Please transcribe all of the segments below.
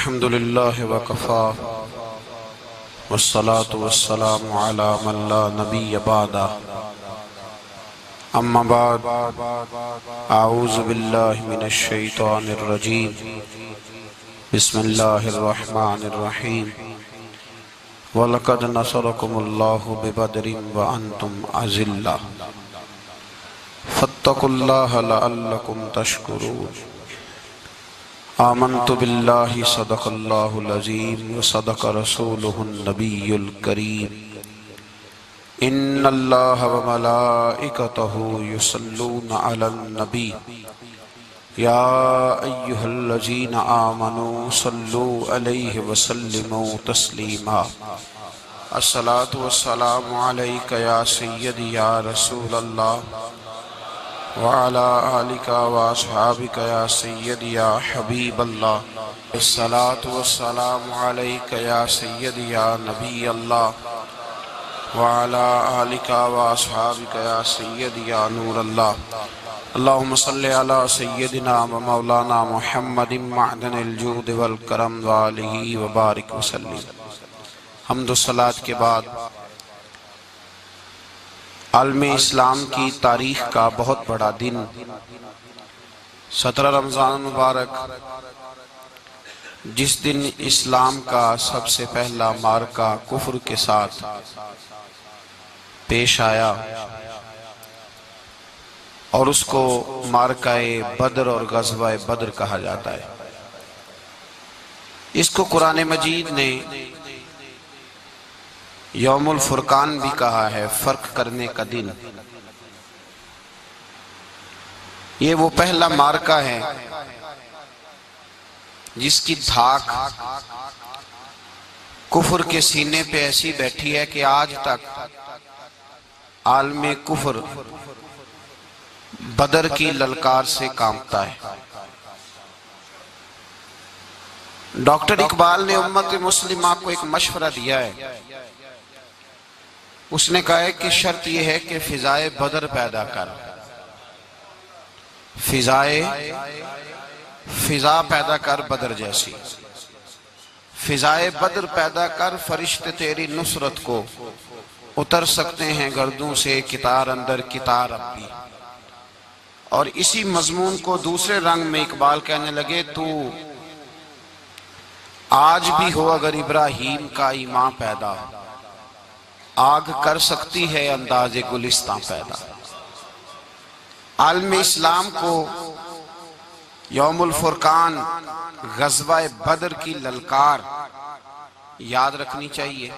الحمد لله وكفى والصلاة والسلام على من لا نبي بعده أما بعد أعوذ بالله من الشيطان الرجيم بسم الله الرحمن الرحيم وَلَقَدْ نَصَرَكُمُ اللَّهُ بِبَدْرٍ وَأَنْتُمْ أَذِلَّةٌ فَاتَّقُوا اللَّهَ لَعَلَّكُمْ تَشْكُرُونَ آمنت باللہ صدق اللہ العظیم وصدق رسولہ النبی الکریم ان اللہ وملائکتہ یصلون علی النبی یا ایہا الذین آمنوا صلوا علیہ وسلموا تسلیما الصلاة والسلام علیکہ یا سیدی یا رسول اللہ وعلى آلك وأصحابك يا سيدي يا حبيب الله الصلاة والسلام عليك يا سيدي يا نبي الله وعلى آلك وأصحابك يا سيدي يا نور الله اللهم صل على سيدنا ومولانا محمد معدن الجود والكرم وآلہ وبارک وسلم۔ حمد و صلاة کے بعد عالم اسلام کی تاریخ کا بہت بڑا دن 17 رمضان مبارک، جس دن اسلام کا سب سے پہلا معرکہ کفر کے ساتھ پیش آیا اور اس کو معرکہ بدر اور غزوہ بدر کہا جاتا ہے۔ اس کو قرآن مجید نے یوم الفرقان بھی کہا ہے، فرق کرنے کا دن۔ یہ وہ پہلا معرکہ ہے جس کی دھاک کفر کے سینے پہ ایسی بیٹھی ہے کہ آج تک عالم کفر بدر کی للکار سے کانپتا ہے۔ ڈاکٹر اقبال نے امت مسلمہ کو ایک مشورہ دیا ہے۔ اس نے کہا ہے کہ شرط یہ ہے کہ فضائے بدر پیدا کر، فضا پیدا کر بدر جیسی، فضائے بدر پیدا کر، فرشتے تیری نصرت کو اتر سکتے ہیں گردوں سے کتار اندر کتار اب بھی۔ اور اسی مضمون کو دوسرے رنگ میں اقبال کہنے لگے، تو آج بھی ہو اگر ابراہیم کا ایمان پیدا، آگ کر سکتی ہے انداز گلستان پیدا۔ عالم اسلام کو یوم الفرقان، غزوہ بدر کی للکار یاد رکھنی چاہیے۔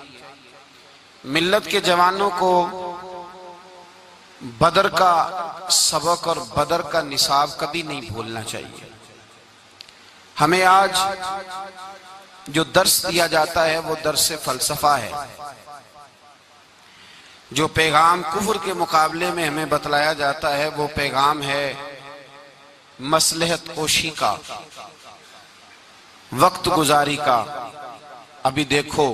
ملت کے جوانوں کو بدر کا سبق اور بدر کا نصاب کبھی نہیں بھولنا چاہیے۔ ہمیں آج جو درس دیا جاتا ہے وہ درس فلسفہ ہے۔ جو پیغام کفر کے مقابلے میں ہمیں بتلایا جاتا ہے وہ پیغام ہے مصلحت کوشی کا، وقت گزاری کا۔ ابھی دیکھو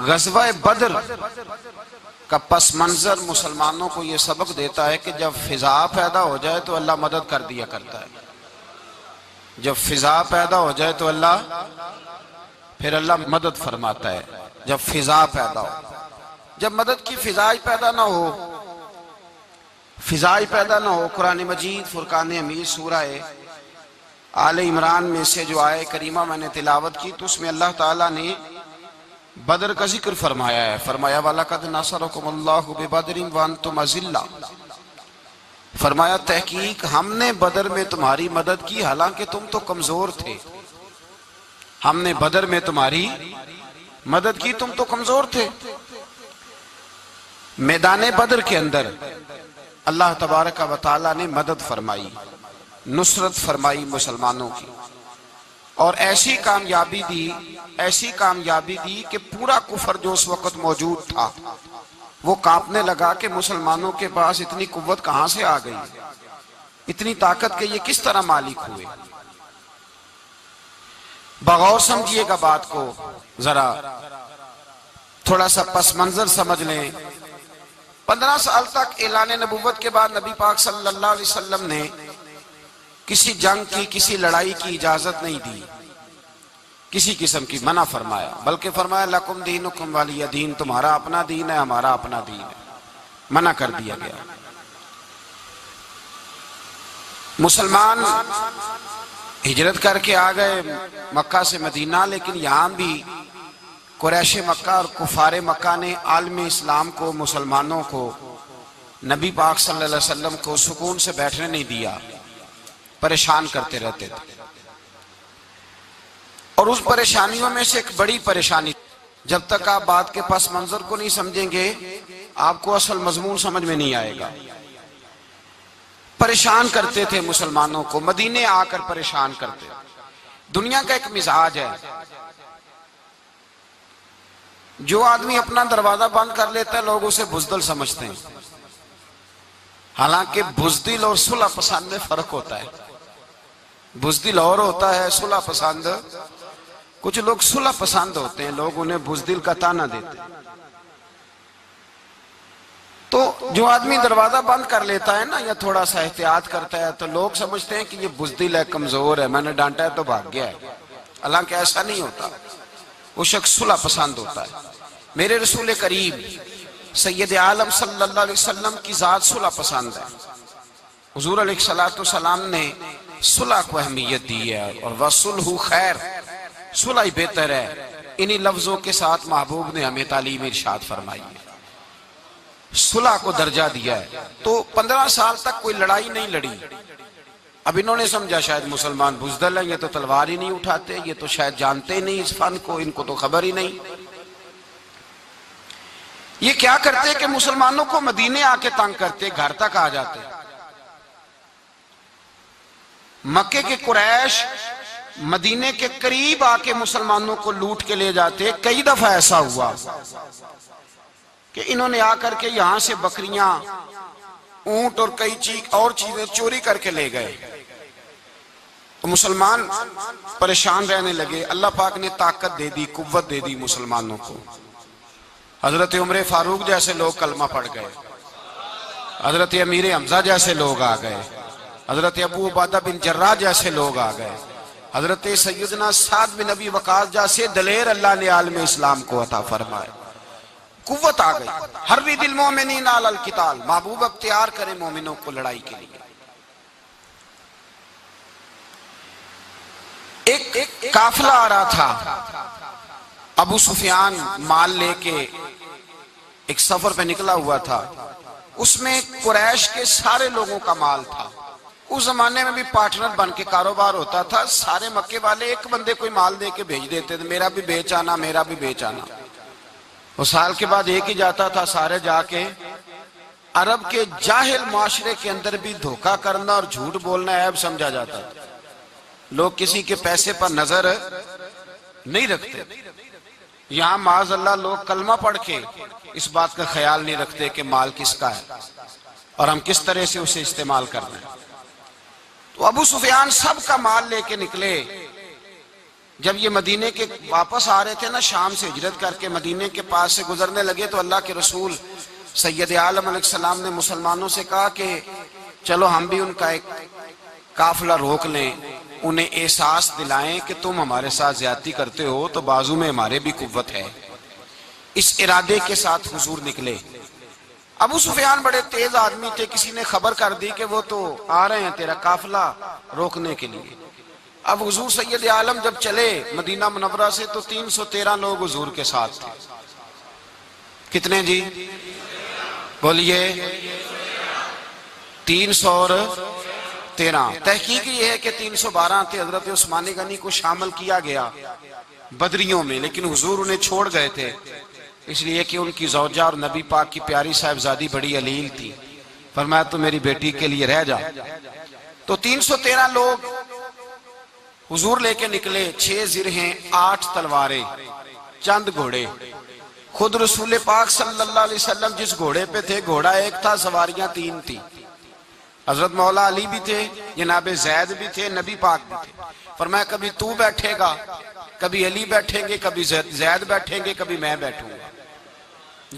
غزوہ بدر کا پس منظر مسلمانوں کو یہ سبق دیتا ہے کہ جب فضا پیدا ہو جائے تو اللہ مدد کر دیا کرتا ہے۔ جب فضا پیدا ہو جائے تو پھر اللہ مدد فرماتا ہے۔ جب فضا پیدا ہو، جب مدد کی فضائی پیدا نہ ہو، قرآن مجید فرقان حمید سورہ آل عمران میں سے جو آیہ کریمہ میں نے تلاوت کی تو اس میں اللہ تعالیٰ نے بدر کا ذکر فرمایا ہے۔ فرمایا وَلَقَدْ نَصَرَكُمُ اللَّهُ بِبَدْرٍ وَأَنْتُمْ أَذِلَّةٌ، فرمایا تحقیق ہم نے بدر میں تمہاری مدد کی حالانکہ تم تو کمزور تھے۔ ہم نے بدر میں تمہاری مدد کی، تم تو کمزور تھے۔ میدان بدر کے اندر اللہ تبارک و تعالیٰ نے مدد فرمائی، نصرت فرمائی مسلمانوں کی، اور ایسی کامیابی دی کہ پورا کفر جو اس وقت موجود تھا وہ کانپنے لگا کہ مسلمانوں کے پاس اتنی قوت کہاں سے آ گئی، اتنی طاقت کہ یہ کس طرح مالک ہوئے۔ بغور سمجھیے گا بات کو، ذرا تھوڑا سا پس منظر سمجھ لیں۔ 15 سال تک اعلان نبوت کے بعد نبی پاک صلی اللہ علیہ وسلم نے کسی جنگ کی، کسی لڑائی کی اجازت نہیں دی، کسی قسم کی منع فرمایا، بلکہ فرمایا لکم دینکم ولی دین، تمہارا اپنا دین ہے، ہمارا اپنا دین ہے، منع کر دیا گیا۔ مسلمان ہجرت کر کے آ گئے مکہ سے مدینہ، لیکن یہاں بھی قریش مکہ اور کفار مکہ نے عالم اسلام کو، مسلمانوں کو، نبی پاک صلی اللہ علیہ وسلم کو سکون سے بیٹھنے نہیں دیا، پریشان کرتے رہتے تھے۔ اور اس پریشانیوں میں سے ایک بڑی پریشانی، جب تک آپ بات کے پس منظر کو نہیں سمجھیں گے آپ کو اصل مضمون سمجھ میں نہیں آئے گا۔ پریشان کرتے تھے مسلمانوں کو، مدینے آ کر پریشان کرتے۔ دنیا کا ایک مزاج ہے، جو آدمی اپنا دروازہ بند کر لیتا ہے لوگ اسے بزدل سمجھتے ہیں، حالانکہ بزدل اور صلح پسند میں فرق ہوتا ہے۔ بزدل اور ہوتا ہے، صلح پسند، کچھ لوگ صلح پسند ہوتے ہیں، لوگ انہیں بزدل کا طعنہ دیتے ہیں۔ تو جو آدمی دروازہ بند کر لیتا ہے نا، یا تھوڑا سا احتیاط کرتا ہے، تو لوگ سمجھتے ہیں کہ یہ بزدل ہے، کمزور ہے، میں نے ڈانٹا ہے تو بھاگ گیا ہے، حالانکہ ایسا نہیں ہوتا، وہ شخص صلح پسند ہوتا ہے۔ میرے رسول کریم سید عالم صلی اللہ علیہ وسلم کی ذات صلح پسند ہے۔ حضور علیہ السلام نے صلح کو اہمیت دی ہے، اور وَصُلْحُ خیر، صلح ہی بہتر ہے۔ انہی لفظوں کے ساتھ محبوب نے ہمیں تعلیم ارشاد فرمائی ہے، صلح کو درجہ دیا ہے۔ تو 15 سال تک کوئی لڑائی نہیں لڑی۔ اب انہوں نے سمجھا شاید مسلمان بزدل ہیں، یہ تو تلوار ہی نہیں اٹھاتے، یہ تو شاید جانتے ہی نہیں اس فن کو، ان کو تو خبر ہی نہیں۔ یہ کیا کرتے کہ مسلمانوں کو مدینے آ کے تنگ کرتے، گھر تک آ جاتے۔ مکے کے قریش مدینے کے قریب آ کے مسلمانوں کو لوٹ کے لے جاتے۔ کئی دفعہ ایسا ہوا کہ انہوں نے آ کر کے یہاں سے بکریاں، اونٹ اور کئی اور چیزیں چوری کر کے لے گئے۔ تو مسلمان پریشان رہنے لگے۔ اللہ پاک نے طاقت دے دی، قوت دے دی مسلمانوں کو۔ حضرت عمر فاروق جیسے لوگ کلمہ پڑھ گئے، حضرت امیر حمزہ جیسے لوگ آ گئے، حضرت ابو عبیدہ بن جراح جیسے لوگ آ گئے، حضرت سیدنا سعد بن ابی وقاص جیسے دلیر اللہ نے عالم اسلام کو عطا فرمائے۔ قوت آ گئی۔ حرِّضِ المؤمنین علی القتال، محبوب اب تیار کریں مومنوں کو لڑائی کے لیے۔ ایک قافلہ آ رہا تھا، ابو سفیان مال لے کے ایک سفر پہ نکلا ہوا تھا، اس میں قریش کے سارے لوگوں کا مال تھا۔ اس زمانے میں بھی پارٹنر بن کے کاروبار ہوتا تھا، سارے مکے والے ایک بندے کوئی مال دے کے بھیج دیتے تھے، میرا بھی بیچ آنا، میرا بھی بیچ آنا۔ وہ سال کے بعد ایک ہی جاتا تھا، سارے جا کے۔ عرب کے جاہل معاشرے کے اندر بھی دھوکہ کرنا اور جھوٹ بولنا عیب سمجھا جاتا تھا، لوگ کسی کے پیسے پر نظر نہیں رکھتے۔ یہاں معاذ اللہ لوگ کلمہ پڑھ کے اس بات کا خیال نہیں رکھتے کہ مال کس کا ہے اور ہم کس طرح سے اسے استعمال کرنا ہے۔ تو ابو سفیان سب کا مال لے کے نکلے۔ جب یہ مدینے کے واپس آ رہے تھے نا، شام سے ہجرت کر کے مدینے کے پاس سے گزرنے لگے، تو اللہ کے رسول سید عالم علیہ السلام نے مسلمانوں سے کہا کہ چلو ہم بھی ان کا ایک قافلہ روک لیں، انہیں احساس دلائیں کہ تم ہمارے ساتھ زیادتی کرتے ہو تو بازو میں ہمارے بھی قوت ہے۔ اس ارادے کے ساتھ حضور نکلے۔ ابو سفیان بڑے تیز آدمی تھے، کسی نے خبر کر دی کہ وہ تو آ رہے ہیں تیرا قافلہ روکنے کے لیے۔ اب حضور سید عالم جب چلے مدینہ منورہ سے تو 313 لوگ حضور کے ساتھ تھے۔ کتنے جی؟ بولیے 313۔ تحقیق یہ ہے کہ 312 تھے، حضرت عثمان غنی کو شامل کیا گیا بدریوں میں، لیکن حضور انہیں چھوڑ گئے تھے، اس لیے کہ ان کی زوجہ اور نبی پاک کی پیاری صاحبزادی بڑی علیل تھی، فرمایا تو میری بیٹی کے لیے رہ جا۔ تو 313 لوگ حضور لے کے نکلے، 6 زرہیں، 8 تلواریں، چند گھوڑے۔ خود رسول پاک صلی اللہ علیہ وسلم جس گھوڑے پہ تھے، گھوڑا ایک تھا، سواریاں 3 تھی۔ حضرت مولا علی بھی تھے، جناب زید بھی تھے، نبی پاک بھی تھے۔ فرمایا کبھی تو بیٹھے گا، کبھی علی بیٹھیں گے، کبھی زید بیٹھیں گے، کبھی میں بیٹھوں گا۔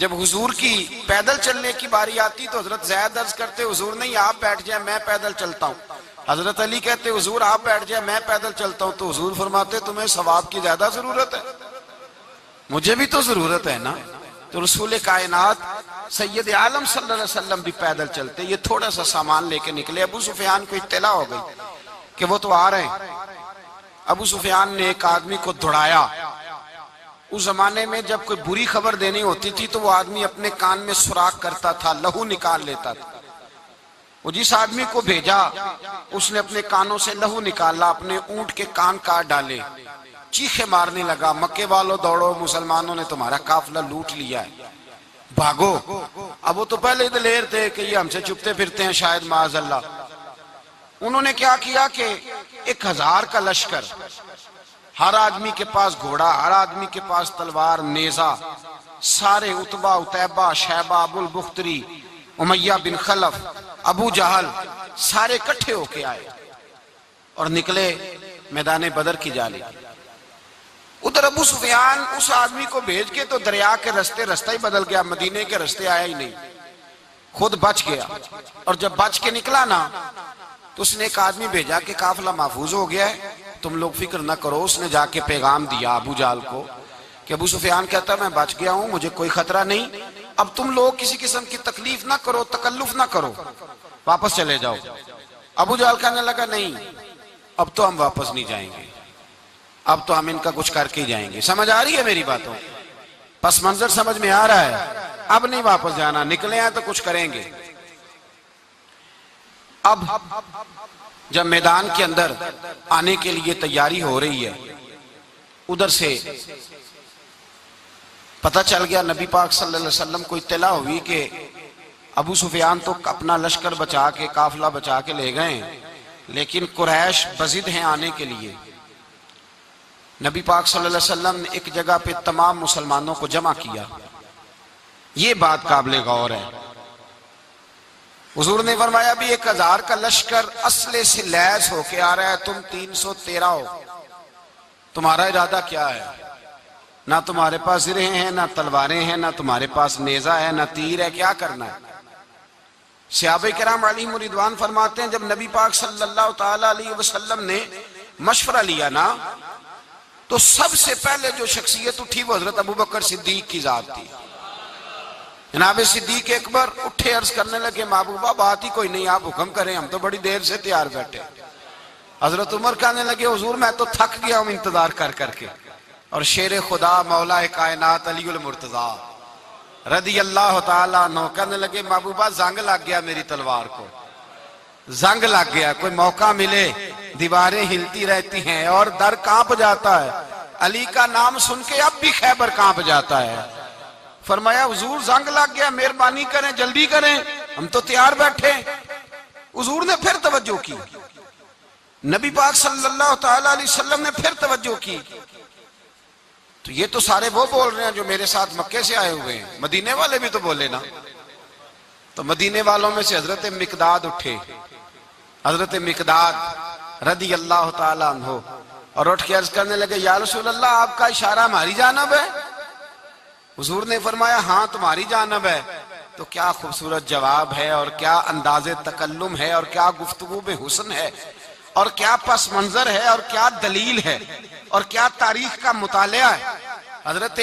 جب حضور کی پیدل چلنے کی باری آتی تو حضرت زید عرض کرتے حضور نہیں آپ بیٹھ جائیں، میں پیدل چلتا ہوں۔ حضرت علی کہتے حضور آپ بیٹھ جائے میں پیدل چلتا ہوں، تو حضور فرماتے تمہیں ثواب کی زیادہ ضرورت ہے، مجھے بھی تو ضرورت ہے نا۔ تو رسول کائنات سید عالم صلی اللہ علیہ وسلم بھی پیدل چلتے، یہ تھوڑا سا سامان لے کے نکلے، ابو سفیان کو اطلاع ہو گئی کہ وہ تو آ رہے ہیں۔ ابو سفیان نے ایک آدمی کو دوڑایا۔ اس زمانے میں جب کوئی بری خبر دینی ہوتی تھی تو وہ آدمی اپنے کان میں سوراخ کرتا تھا، لہو نکال لیتا تھا۔ وہ جس آدمی کو بھیجا اس نے اپنے کانوں سے لہو نکالا، اپنے اونٹ کے کان کاٹ ڈالے، چیخے مارنے لگا، مکے والوں دوڑو، مسلمانوں نے تمہارا قافلہ لوٹ لیا ہے، بھاگو۔ اب وہ تو پہلے دلیر تھے کہ یہ ہم سے چھپتے پھرتے ہیں شاید معاذ اللہ۔ انہوں نے کیا کیا کہ 1000 کا لشکر، ہر آدمی کے پاس گھوڑا، ہر آدمی کے پاس تلوار، نیزہ، سارے عتبہ، عتیبہ، شیبہ، ابو البختری، امیہ بن خلف، ابو جہل، سارے اکٹھے ہو کے آئے اور نکلے میدان بدر کی جانب۔ ادھر ابو سفیان اس آدمی کو بھیج کے تو دریا کے رستہ ہی بدل گیا، مدینے کے رستے آیا ہی نہیں، خود بچ گیا۔ اور جب بچ کے نکلا نا تو اس نے ایک آدمی بھیجا کہ قافلہ محفوظ ہو گیا ہے، تم لوگ فکر نہ کرو۔ اس نے جا کے پیغام دیا ابو جہل کو کہ ابو سفیان کہتا ہے میں بچ گیا ہوں، مجھے کوئی خطرہ نہیں، اب تم لوگ کسی قسم کی تکلیف نہ کرو، تکلف نہ کرو، واپس چلے جاؤ۔ ابو جہل کہنے لگا نہیں، اب تو ہم واپس نہیں جائیں گے، اب تو ہم ان کا کچھ کر کے ہی جائیں گے۔ سمجھ آ رہی ہے میری باتوں؟ پس منظر سمجھ میں آ رہا ہے، اب نہیں واپس جانا، نکلے ہیں تو کچھ کریں گے۔ اب جب میدان کے اندر آنے کے لیے تیاری ہو رہی ہے، ادھر سے پتہ چل گیا، نبی پاک صلی اللہ علیہ وسلم کو اطلاع ہوئی کہ ابو سفیان تو اپنا لشکر بچا کے، قافلہ بچا کے لے گئے، لیکن قریش بضد ہیں آنے کے لیے۔ نبی پاک صلی اللہ علیہ وسلم نے ایک جگہ پہ تمام مسلمانوں کو جمع کیا۔ یہ بات قابل غور ہے۔ حضور نے فرمایا بھی 1000 کا لشکر اسلحے سے لیس ہو کے آ رہا ہے، تم 313 ہو، تمہارا ارادہ کیا ہے؟ نہ تمہارے پاس زرہیں ہیں، نہ تلواریں ہیں، نہ تمہارے پاس نیزہ ہے، نہ تیر ہے، کیا کرنا ہے؟ صحابہ کرام علیہم رضوان فرماتے ہیں جب نبی پاک صلی اللہ تعالیٰ علیہ وسلم نے مشورہ لیا نا تو سب سے پہلے جو شخصیت اٹھی وہ حضرت ابوبکر صدیق کی ذات تھی۔ جناب صدیق اکبر اٹھے، عرض کرنے لگے محبوبہ بات ہی کوئی نہیں، آپ حکم کریں، ہم تو بڑی دیر سے تیار بیٹھے۔ حضرت عمر کہنے لگے حضور میں تو تھک گیا ہوں انتظار کر کر کے۔ اور شیر خدا مولا کائنات علی المرتضیٰ رضی اللہ تعالیٰ عنہ کہنے لگے محبوبہ زنگ لگ گیا میری تلوار کو، زنگ لگ گیا، کوئی موقع ملے دیواریں ہلتی رہتی ہیں اور در کانپ جاتا ہے، علی کا نام سن کے اب بھی خیبر کانپ جاتا ہے۔ فرمایا حضور زنگ لگ گیا، مہربانی کریں، جلدی کریں، ہم تو تیار بیٹھے۔ حضور نے پھر توجہ کی، نبی پاک صلی اللہ تعالیٰ علیہ وسلم نے پھر توجہ کی، تو یہ تو سارے وہ بول رہے ہیں جو میرے ساتھ مکے سے آئے ہوئے ہیں، مدینے والے بھی تو بولے نا۔ تو مدینے والوں میں سے حضرت مقداد اٹھے، حضرت مقداد رضی اللہ تعالیٰ عنہ، اور اٹھ کے عرض کرنے لگے یا رسول اللہ آپ کا اشارہ ہماری جانب ہے؟ حضور نے فرمایا ہاں تمہاری جانب ہے۔ تو کیا خوبصورت جواب ہے، اور کیا انداز تکلم ہے، اور کیا گفتگو میں حسن ہے، اور کیا پس منظر ہے، اور کیا دلیل ہے، اور کیا تاریخ کا مطالعہ ہے۔ حضرت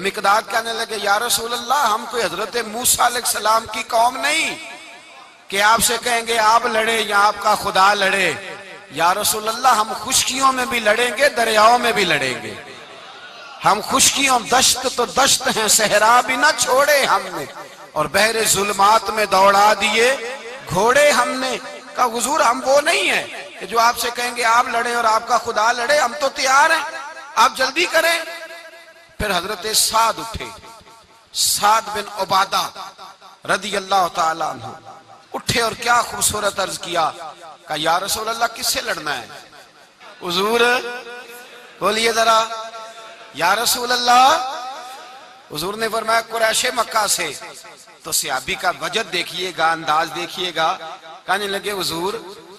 مقداد کہنے لگے یا رسول اللہ ہم کوئی حضرت موسیٰ علیہ السلام کی قوم نہیں کہ آپ سے کہیں گے آپ لڑے یا آپ کا خدا لڑے۔ یا رسول اللہ ہم خشکیوں میں بھی لڑیں گے، دریاؤں میں بھی لڑیں گے، ہم خشکیوں دشت تو دشت ہیں، صحرا بھی نہ چھوڑے ہم نے، اور بحر ظلمات میں دوڑا دیے گھوڑے ہم نے۔ کہا حضور ہم وہ نہیں ہیں کہ جو آپ سے کہیں گے آپ لڑیں اور آپ کا خدا لڑے، ہم تو تیار ہیں، آپ جلدی کریں۔ پھر حضرت سعد اٹھے، سعد بن عبادہ رضی اللہ تعالیٰ عنہ اٹھے اور کیا خوبصورت عرض کیا، کہا یا رسول اللہ کس سے لڑنا ہے؟ حضور بولیے ذرا یا رسول اللہ۔ حضور نے فرمایا قریش مکہ سے۔ تو صحابی کا وجد دیکھیے گا، انداز دیکھیے گا، کہنے لگے حضور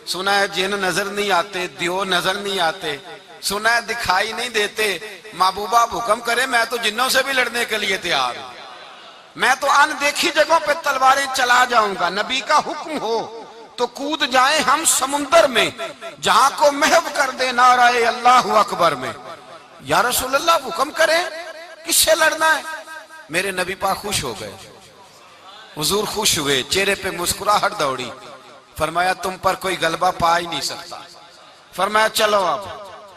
سنا ہے جن نظر نہیں آتے، دیو نظر نہیں آتے، سنا ہے دکھائی نہیں دیتے، محبوبہ آپ حکم کرے میں تو جنوں سے بھی لڑنے کے لیے تیار ہوں، میں تو ان دیکھی جگہوں پہ تلواریں چلا جاؤں گا، نبی کا حکم ہو تو تو کود جائیں ہم سمندر میں جہاں کو محو کر دے نعرہ اللہ اکبر میں۔ یا رسول اللہ حکم کریں کس سے لڑنا ہے؟ میرے نبی پاک خوش ہو گئے، حضور خوش ہوئے، چہرے پہ مسکراہٹ دوڑی، فرمایا تم پر کوئی غلبہ پا ہی نہیں سکتا۔ فرمایا چلو اب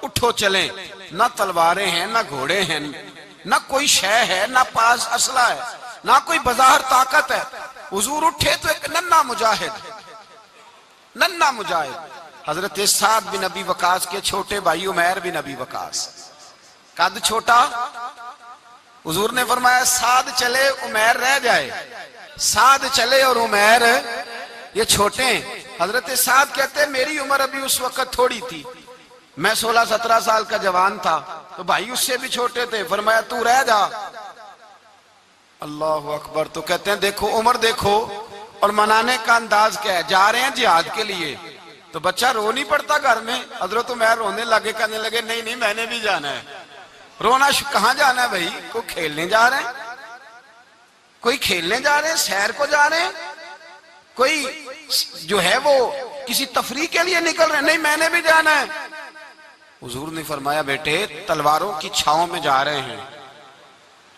اٹھو چلیں، نہ تلواریں ہیں نہ گھوڑے ہیں نہ کوئی شے ہے نہ پاس اسلحہ ہے نہ کوئی بظاہر طاقت ہے۔ حضور اٹھے تو ایک ننھا مجاہد حضرت سعد بن ابی وقاص کے چھوٹے بھائی عمیر بن ابی وقاص، قد چھوٹا، حضور نے فرمایا سعد چلے عمیر رہ جائے، سعد چلے اور عمیر یہ چھوٹے ہیں۔ حضرت سعد کہتے ہیں میری عمر ابھی اس وقت تھوڑی تھی، میں 16-17 سال کا جوان تھا، تو بھائی اس سے بھی چھوٹے تھے، فرمایا تو رہ جا۔ اللہ اکبر۔ تو کہتے ہیں دیکھو عمر دیکھو، اور منانے کا انداز کیا ہے، جا رہے ہیں جہاد کے لیے، تو بچہ رو نہیں پڑتا گھر میں؟ حضرت عمیر رونے لگے، کہنے لگے نہیں نہیں میں نے بھی جانا ہے۔ رونا کہاں جانا ہے بھائی؟ کوئی کھیلنے جا رہے ہیں، کوئی کھیلنے جا رہے ہیں، سیر کو جا رہے ہیں، کوئی جو ہے وہ کسی تفریح کے لیے نکل رہے ہیں، نہیں میں نے بھی جانا ہے۔ حضور نے فرمایا بیٹے تلواروں کی چھاؤں میں جا رہے ہیں،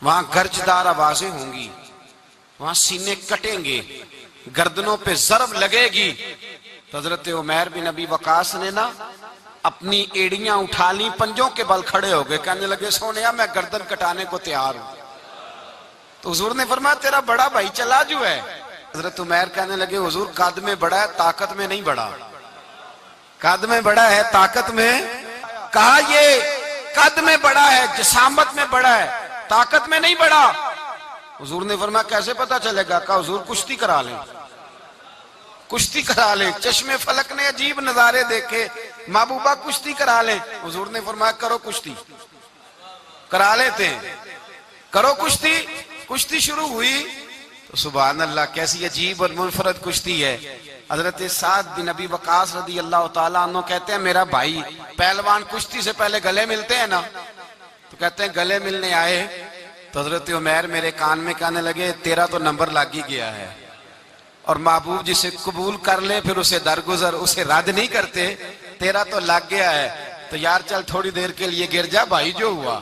وہاں گرجدار آوازیں ہوں گی، وہاں سینے کٹیں گے، گردنوں پہ ضرب لگے گی۔ تو حضرت عمیر بن ابی وقاص نے نا اپنی ایڑیاں اٹھا لی، پنجوں کے بل کھڑے ہو گئے، کہنے لگے سونیا میں گردن کٹانے کو تیار ہوں۔ تو حضور نے فرمایا تیرا بڑا بھائی چلا جو ہے۔ حضرت عمیر کہنے لگے حضور قد میں بڑا ہے طاقت میں نہیں بڑا، قد میں بڑا ہے طاقت میں، کہا یہ قد میں بڑا ہے جسامت میں بڑا ہے طاقت میں نہیں بڑا۔ حضور نے فرمایا کیسے پتا چلے گا؟ کہا حضور کشتی کرا لیں، کشتی کرا لیں۔ چشم فلک نے عجیب نظارے دیکھے، محبوبہ کشتی کرا لیں۔ حضور نے فرمایا کرو کشتی، کرا لیتے ہیں، کرو کشتی۔ کشتی شروع ہوئی تو سبحان اللہ کیسی عجیب اور منفرد کشتی ہے۔ حضرت سعد بن ابی وقاص رضی اللہ تعالیٰ عنہ کہتے ہیں میرا بھائی پہلوان کشتی سے پہلے گلے ملتے ہیں نا، تو کہتے ہیں گلے ملنے آئے تو حضرت عمیر میرے کان میں کہنے لگے تیرا تو نمبر لگ ہی گیا ہے، اور محبوب جسے قبول کر لے پھر اسے درگزر اسے رد نہیں کرتے، تیرا تو لگ گیا ہے، تو یار چل تھوڑی دیر کے لیے گر جا بھائی، جو ہوا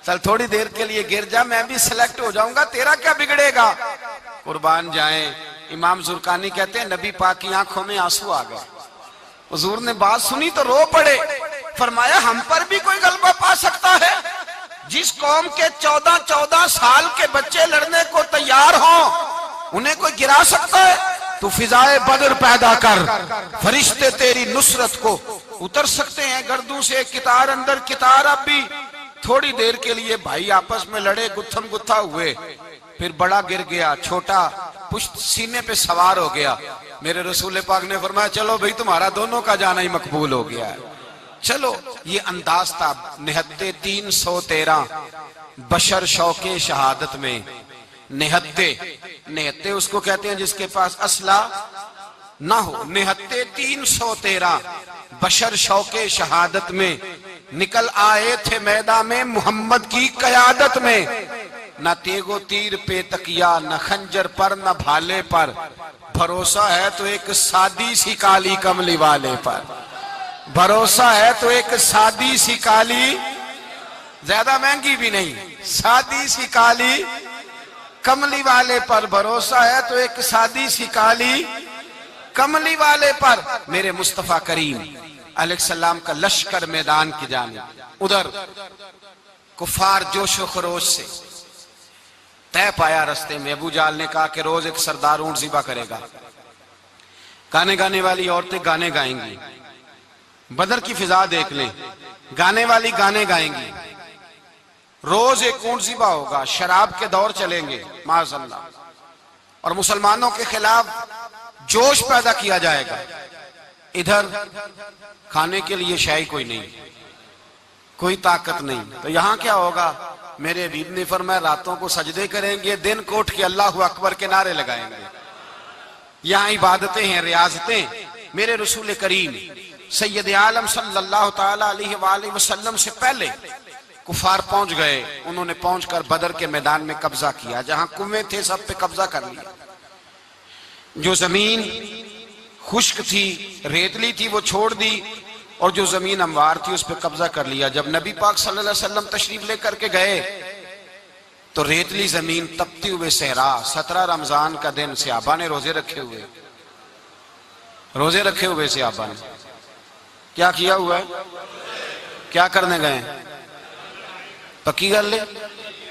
چل تھوڑی دیر کے لیے گر جا، میں بھی سلیکٹ ہو جاؤں گا، تیرا کیا بگڑے گا؟ قربان جائیں۔ امام زرقانی کہتے ہیں نبی پاک کی آنکھوں میں آنسو آ گئے، حضور نے بات سنی تو رو پڑے، فرمایا ہم پر بھی کوئی غلبہ پا سکتا ہے؟ جس قوم کے 14 سال کے بچے لڑنے کو تیار ہوں انہیں کوئی گرا سکتا ہے؟ تو فضائے بدر پیدا کر، فرشتے تیری نصرت کو اتر سکتے ہیں گردوں سے، کتار اندر کتار۔ اب بھی تھوڑی دیر کے لیے بھائی آپس میں لڑے، گتھم گتھا ہوئے، پھر بڑا گر گیا، چھوٹا پشت سینے پہ سوار ہو گیا۔ میرے رسول پاک نے فرمایا چلو بھئی تمہارا دونوں کا جانا ہی مقبول ہو گیا ہے، چلو۔ یہ انداز تھا۔ نہتے 313 بشر شوق شہادت میں، نہتے اس کو کہتے ہیں جس کے پاس اسلحہ نہ ہو۔ نہتے 313 بشر شوق شہادت میں نکل آئے تھے میدان میں محمد کی قیادت میں، نہ تیگ و تیر پہ تکیا، نہ خنجر پر نہ بھالے پر، بھروسہ ہے تو ایک سادی سی کالی کملی والے پر، بھروسہ ہے تو ایک سادی سی کالی، زیادہ مہنگی بھی نہیں، سادی سی کالی کملی والے پر، بھروسہ ہے تو ایک سادی سی کالی کملی والے پر۔ میرے مصطفیٰ کریم علیہ السلام کا لشکر میدان کی جانب، ادھر کفار جوش و خروش سے طے پایا رستے میں۔ ابو جہل نے کہا کہ روز ایک سردار اونٹ ذبح کرے گا، گانے گانے والی عورتیں گانے گائیں گی، بدر کی فضا دیکھ لیں، گانے والی گانے گائیں گی، روز ایک اونٹ ذبح ہوگا، شراب کے دور چلیں گے معاذ اللہ، اور مسلمانوں کے خلاف جوش پیدا کیا جائے گا۔ ادھر کھانے کے لیے شے کوئی نہیں، کوئی طاقت نہیں، تو یہاں کیا ہوگا؟ میرے حبیب نے فرمایا راتوں کو سجدے کریں گے، دن کو اٹھ کے اللہ اکبر کے نعرے لگائیں گے۔ یہاں عبادتیں ہیں، ریاضتیں۔ میرے رسول کریم سید عالم صلی اللہ تعالی علیہ وآلہ وسلم سے پہلے کفار پہنچ گئے، انہوں نے پہنچ کر بدر کے میدان میں قبضہ کیا، جہاں کنویں تھے سب پہ قبضہ کر لیا، جو زمین خشک تھی، ریتلی تھی، وہ چھوڑ دی، اور جو زمین ہموار تھی اس پہ قبضہ کر لیا۔ جب نبی پاک صلی اللہ علیہ وسلم تشریف لے کر کے گئے تو ریتلی زمین، تپتی ہوئے صحرا، 17 رمضان کا دن، صحابہ نے روزے رکھے ہوئے صحابہ نے کیا کیا ہوا ہے؟ کیا کرنے گئے؟ پکی گل لے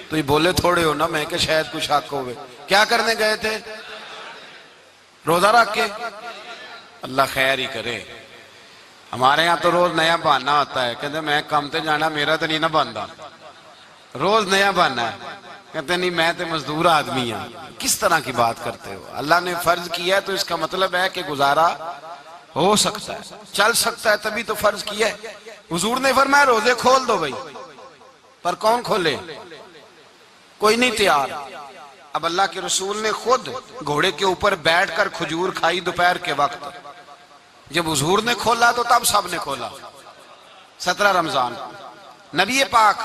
تو یہ بولے تھوڑے ہو نا، میں کہ شاید کچھ حق ہوئے۔ کیا کرنے گئے تھے؟ روزہ رکھ کے۔ اللہ خیر ہی کرے، ہمارے ہاں تو روز نیا بہانہ ہوتا ہے، کہتے میں کام تے جانا، میرا تو نہیں نہ بنتا، روز نیا بہانہ ہے، کہتے نہیں میں تو مزدور آدمی ہوں۔ کس طرح کی بات کرتے ہو؟ اللہ نے فرض کیا ہے تو اس کا مطلب ہے کہ گزارا ہو سکتا ہے، چل سکتا ہے، تبھی تو فرض کیا ہے۔ حضور نے فرمایا روزے کھول دو بھائی، پر کون کھولے؟ کوئی نہیں تیار۔ اب اللہ کے رسول نے خود گھوڑے کے اوپر بیٹھ کر کھجور کھائی دوپہر کے وقت، جب حضور نے کھولا تو تب سب نے کھولا۔ 17 رمضان نبی پاک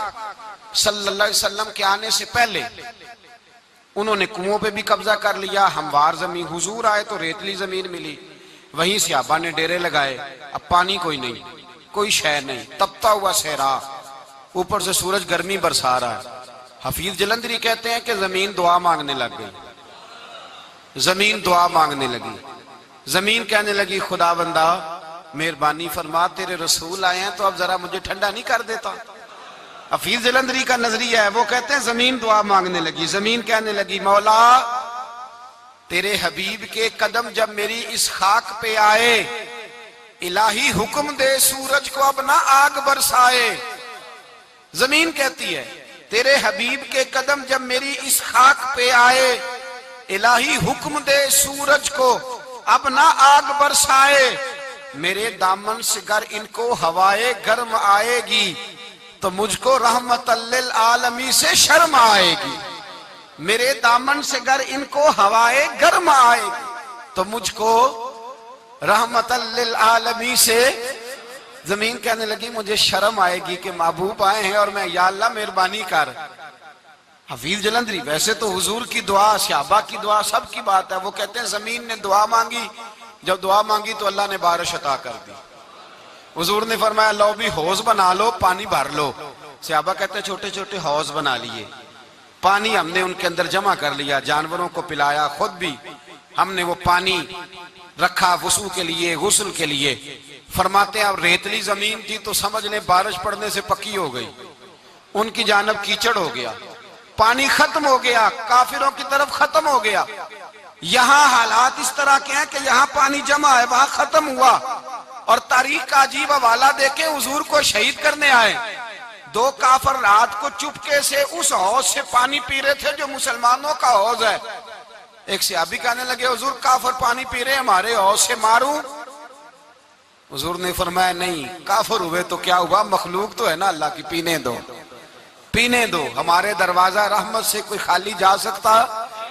صلی اللہ علیہ وسلم کے آنے سے پہلے انہوں نے کنووں پہ بھی قبضہ کر لیا، ہموار زمین، حضور آئے تو ریتلی زمین ملی، وہیں صحابہ نے ڈیرے لگائے۔ اب پانی کوئی نہیں، کوئی شے نہیں، تپتا ہوا صحرا، اوپر سے سورج گرمی برسا رہا ہے۔ حفیظ جلندری کہتے ہیں کہ زمین دعا مانگنے لگ گئی، زمین دعا مانگنے لگی، زمین کہنے لگی خدا بندہ مہربانی فرما، تیرے رسول آئے ہیں تو اب ذرا مجھے ٹھنڈا نہیں کر دیتا۔ حفیظ جلندری کا نظریہ ہے، وہ کہتے ہیں زمین دعا مانگنے لگی، زمین کہنے لگی مولا تیرے حبیب کے قدم جب میری اس خاک پہ آئے، الہی حکم دے سورج کو اب نہ آگ برسائے۔ زمین کہتی ہے تیرے حبیب کے قدم جب میری اس خاک پہ آئے، الہی حکم دے سورج کو اب نہ آگ برسائے۔ میرے دامن سے گر ان کو ہوائے گرم آئے گی تو مجھ کو رحمت للعالمین سے شرم آئے گی۔ میرے دامن سے گر ان کو ہوائے گرم آئے گی تو مجھ کو رحمت للعالمین سے، زمین کہنے لگی مجھے شرم آئے گی کہ محبوب آئے ہیں اور میں، یا اللہ مہربانی کر۔ حفیظ جلندری ویسے تو حضور کی دعا، صحابہ کی دعا، سب کی بات ہے، وہ کہتے ہیں زمین نے دعا مانگی، جب دعا مانگی تو اللہ نے بارش عطا کر دی۔ حضور نے فرمایا لو بھی حوض بنا لو، پانی بھر لو۔ صحابہ کہتے ہیں چھوٹے چھوٹے حوض بنا لیے، پانی ہم نے ان کے اندر جمع کر لیا، جانوروں کو پلایا، خود بھی ہم نے وہ پانی رکھا وضو کے لیے، غسل کے لیے۔ فرماتے ہیں اب ریتلی زمین تھی تو سمجھ لیں بارش پڑنے سے پکی ہو گئی، ان کی جانب کیچڑ ہو گیا، پانی ختم ہو گیا، کافروں کی طرف ختم ہو گیا۔ یہاں حالات اس طرح کے ہیں کہ یہاں پانی جمع ہے، وہاں ختم ہوا، اور تاریخ کا عجیب حوالہ دیکھیں، حضور کو شہید کرنے آئے، 2 کافر رات کو چپکے سے اس حوض سے پانی پی رہے تھے جو مسلمانوں کا حوض ہے۔ ایک صحابی کہنے لگے حضور کافر پانی پی رہے ہیں، ہمارے حوض سے ماروں؟ حضور نے فرمایا نہیں، کافر ہوئے تو کیا ہوا، مخلوق تو ہے نا اللہ کی، پینے دو، پینے دو، ہمارے دروازہ رحمت سے کوئی خالی جا سکتا؟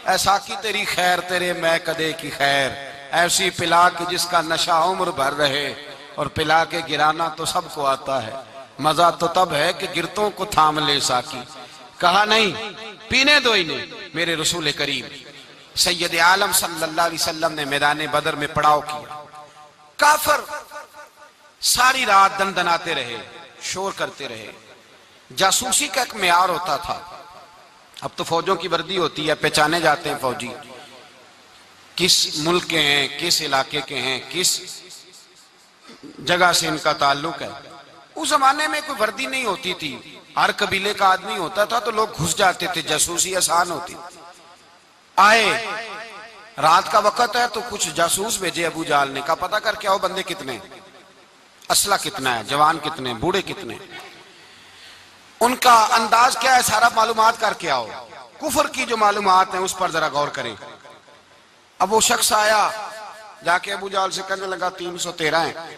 ایسا کی تیری خیر تیرے میں کدے کی خیر، ایسی پلا کہ جس کا نشہ عمر بھر رہے، اور پلا کے گرانا تو سب کو آتا ہے، مزہ تو تب ہے کہ گرتوں کو تھام لے ساکی۔ کہا نہیں، پینے دو انہیں۔ میرے رسول کریم سید عالم صلی اللہ علیہ وسلم نے میدان بدر میں پڑاؤ کیا، کافر ساری رات دندناتے رہے، شور کرتے رہے۔ جاسوسی کا ایک معیار ہوتا تھا، اب تو فوجوں کی وردی ہوتی ہے، پہچانے جاتے ہیں فوجی کس ملک کے ہیں، کس علاقے کے ہیں، کس جگہ سے ان کا تعلق ہے۔ اس زمانے میں کوئی وردی نہیں ہوتی تھی، ہر قبیلے کا آدمی ہوتا تھا تو لوگ گھس جاتے تھے، جاسوسی آسان ہوتی۔ آئے رات کا وقت ہے تو کچھ جاسوس بھیجے ابو جہل نے، کہا پتہ کر کے آؤ بندے کتنے، اسلحہ کتنا ہے، جوان کتنے، بوڑھے کتنے، ان کا انداز کیا ہے، سارا معلومات کر کے آؤ۔ کفر کی جو معلومات ہیں اس پر ذرا غور کریں۔ اب وہ شخص آیا، جا کے ابو جہل سے کہنے لگا 313 ہیں،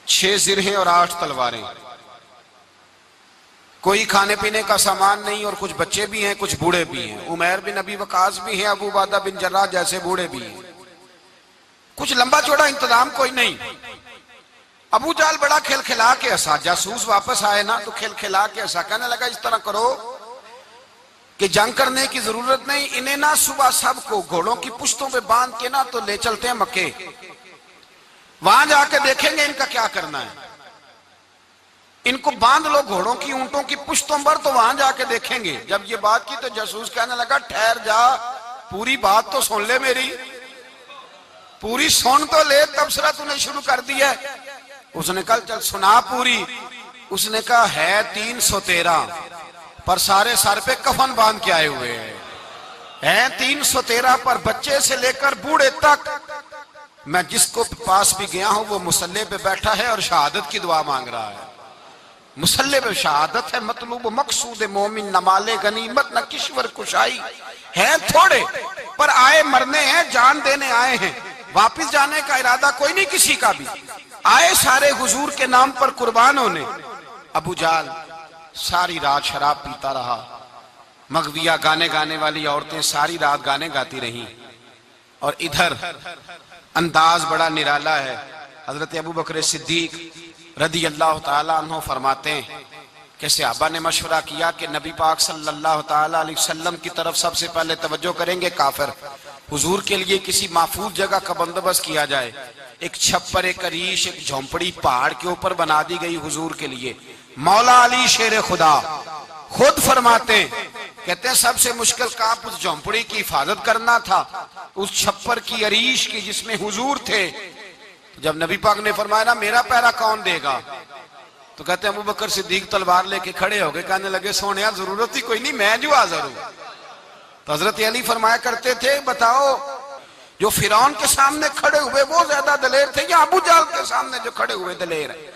6 زرہیں اور 8 تلواریں، کوئی کھانے پینے کا سامان نہیں، اور کچھ بچے بھی ہیں، کچھ بوڑھے بھی ہیں، عمیر بن ابی وقاص بھی ہیں، ابو عبیدہ بن جراح جیسے بوڑھے بھی ہیں، کچھ لمبا چوڑا انتظام کوئی نہیں۔ ابو جہل بڑا کھل کھلا کے ہنسا، جاسوس واپس آئے نا تو کھل کھلا کے ہنسا، کہنے لگا اس طرح کرو کہ کہ جنگ کرنے کی ضرورت نہیں، انہیں نہ صبح سب کو گھوڑوں کی پشتوں پہ باندھ کے نہ تو لے چلتے ہیں مکے، وہاں جا کے دیکھیں گے ان کا کیا کرنا ہے، ان کو باندھ لو گھوڑوں کی اونٹوں کی پشتوں پر، تو وہاں جا کے دیکھیں گے۔ جب یہ بات کی تو جاسوس کہنے لگا ٹھہر جا، پوری بات تو سن لے، میری پوری سن تو لے، تبصرہ تو نے شروع کر دیا ہے۔ اس نے کہا چل سنا پوری۔ اس نے کہا ہے 313 پر سارے سر پہ کفن باندھ کے آئے ہوئے ہیں 313 پر بچے سے لے کر بوڑھے تک، میں جس کو پاس بھی گیا ہوں وہ مصلی پہ بیٹھا ہے اور شہادت کی دعا مانگ رہا ہے۔ مصلی پہ شہادت ہے، مطلوب مقصود مومن، نہ مال غنیمت نہ کشور کشائی، ہیں تھوڑے پر آئے مرنے ہیں، جان دینے آئے ہیں، واپس جانے کا ارادہ کوئی نہیں کسی کا بھی، آئے سارے حضور کے نام پر قربان ہونے۔ ابو جہل ساری رات شراب پیتا رہا، مغویہ گانے گانے والی عورتیں ساری رات گانے گاتی رہیں، اور ادھر انداز بڑا نرالا ہے۔ حضرت ابو بکر صدیق رضی اللہ تعالیٰ عنہ فرماتے ہیں کہ صحابہ نے مشورہ کیا کہ نبی پاک صلی اللہ تعالیٰ علیہ وسلم کی طرف سب سے پہلے توجہ کریں گے کافر، حضور کے لیے کسی محفوظ جگہ کا بندوبست کیا جائے، ایک چھپر، ایک عریش، ایک جھونپڑی پہاڑ کے اوپر بنا دی گئی حضور کے لیے۔ مولا علی شیر خدا خود فرماتے ہیں، کہتے ہیں سب سے مشکل کام اس جھونپڑی کی حفاظت کرنا تھا، اس چھپر کی عریش کی جس میں حضور تھے۔ جب نبی پاک نے فرمایا نا میرا پہرا کون دے گا، تو کہتے ہیں ابو بکر صدیق تلوار لے کے کھڑے ہو گئے، کہنے لگے سونیا ضرورت ہی کوئی نہیں، میں جو حاضر ہوں۔ تو حضرت علی فرمایا کرتے تھے بتاؤ جو فرعون کے سامنے کھڑے ہوئے وہ زیادہ دلیر تھے یا ابو جہل کے سامنے جو کھڑے ہوئے دلیر ہیں؟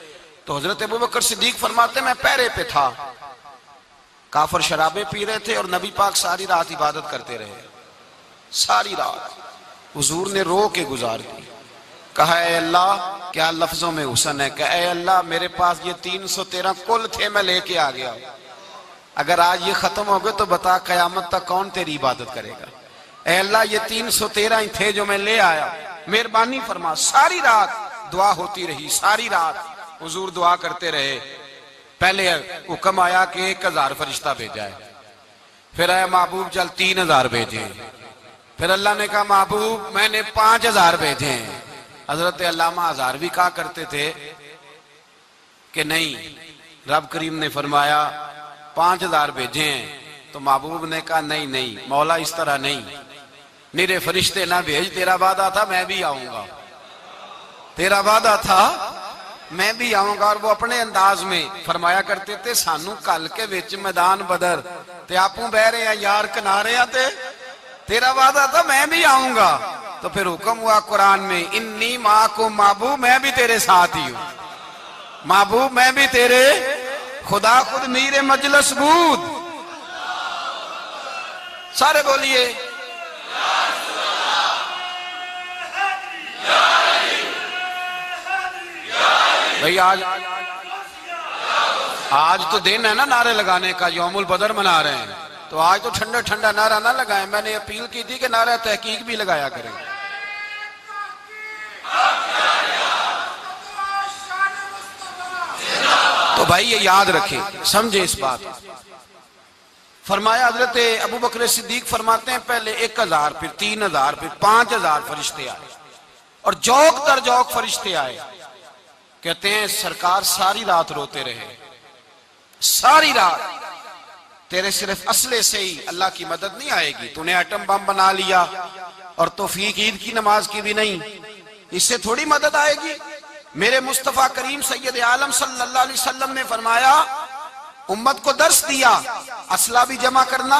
تو حضرت ابو بکر صدیق فرماتے میں پہرے پہ تھا، کافر شرابیں پی رہے تھے اور نبی پاک ساری رات عبادت کرتے رہے، ساری رات حضور نے رو کے گزار دی۔ کہا اے اللہ، کیا لفظوں میں حسن ہے کہ اے اللہ میرے پاس یہ 313 کل تھے، میں لے کے آ گیا، اگر آج یہ ختم ہو گئے تو بتا قیامت تک کون تیری عبادت کرے گا؟ اے اللہ یہ 313 ہی تھے جو میں لے آیا، مہربانی فرما۔ ساری رات دعا ہوتی رہی، ساری رات حضور دعا کرتے رہے۔ پہلے حکم آیا کہ 1000 فرشتہ بھیجا ہے، پھر آیا محبوب چل 3000 بھیجے، پھر اللہ نے کہا محبوب میں نے 5000 بھیجے ہیں۔ حضرت علامہ ہزاروی کہا کرتے تھے کہ نہیں، رب کریم نے فرمایا 5000 بھیجے ہیں، تو محبوب نے کہا نہیں مولا اس طرح نہیں، میرے فرشتے نہ بھیج، تیرا وعدہ تھا میں بھی آؤں گا، تیرا وعدہ تھا میں بھی آؤں گا۔ اور وہ اپنے انداز میں فرمایا کرتے تھے سانو کل کے وچ میدان بدر تے آپوں بہ رہے ہیں یار کنارے آتے، تیرا وعدہ تھا میں بھی آؤں گا۔ تو پھر حکم ہوا قرآن میں انی معکم، محبوب میں بھی تیرے ساتھ ہی ہوں، محبوب میں بھی تیرے، خدا خود میر مجلس بود، سارے بولیے بھئی آج تو دن ہے نا نعرے لگانے کا، یوم البدر منا رہے ہیں، تو آج تو ٹھنڈا ٹھنڈا نعرہ نہ لگائیں، میں نے اپیل کی تھی کہ نعرہ تحقیق بھی لگایا کریں۔ تو بھائی یہ یاد رکھیں، سمجھے اس بات۔ فرمایا حضرت ابو بکر صدیق فرماتے ہیں پہلے 1000 پھر 3000 پھر 5000 فرشتے آئے، اور جوک در جوک فرشتے آئے۔ کہتے ہیں سرکار ساری رات روتے رہے، ساری رات، تیرے صرف اسلحے سے ہی اللہ کی مدد نہیں آئے گی، تو نے ایٹم بم بنا لیا اور توفیق عید کی نماز کی بھی نہیں، اس سے تھوڑی مدد آئے گی۔ میرے مصطفیٰ کریم سید عالم صلی اللہ علیہ وسلم نے فرمایا، امت کو درس دیا، اسلحہ بھی جمع کرنا،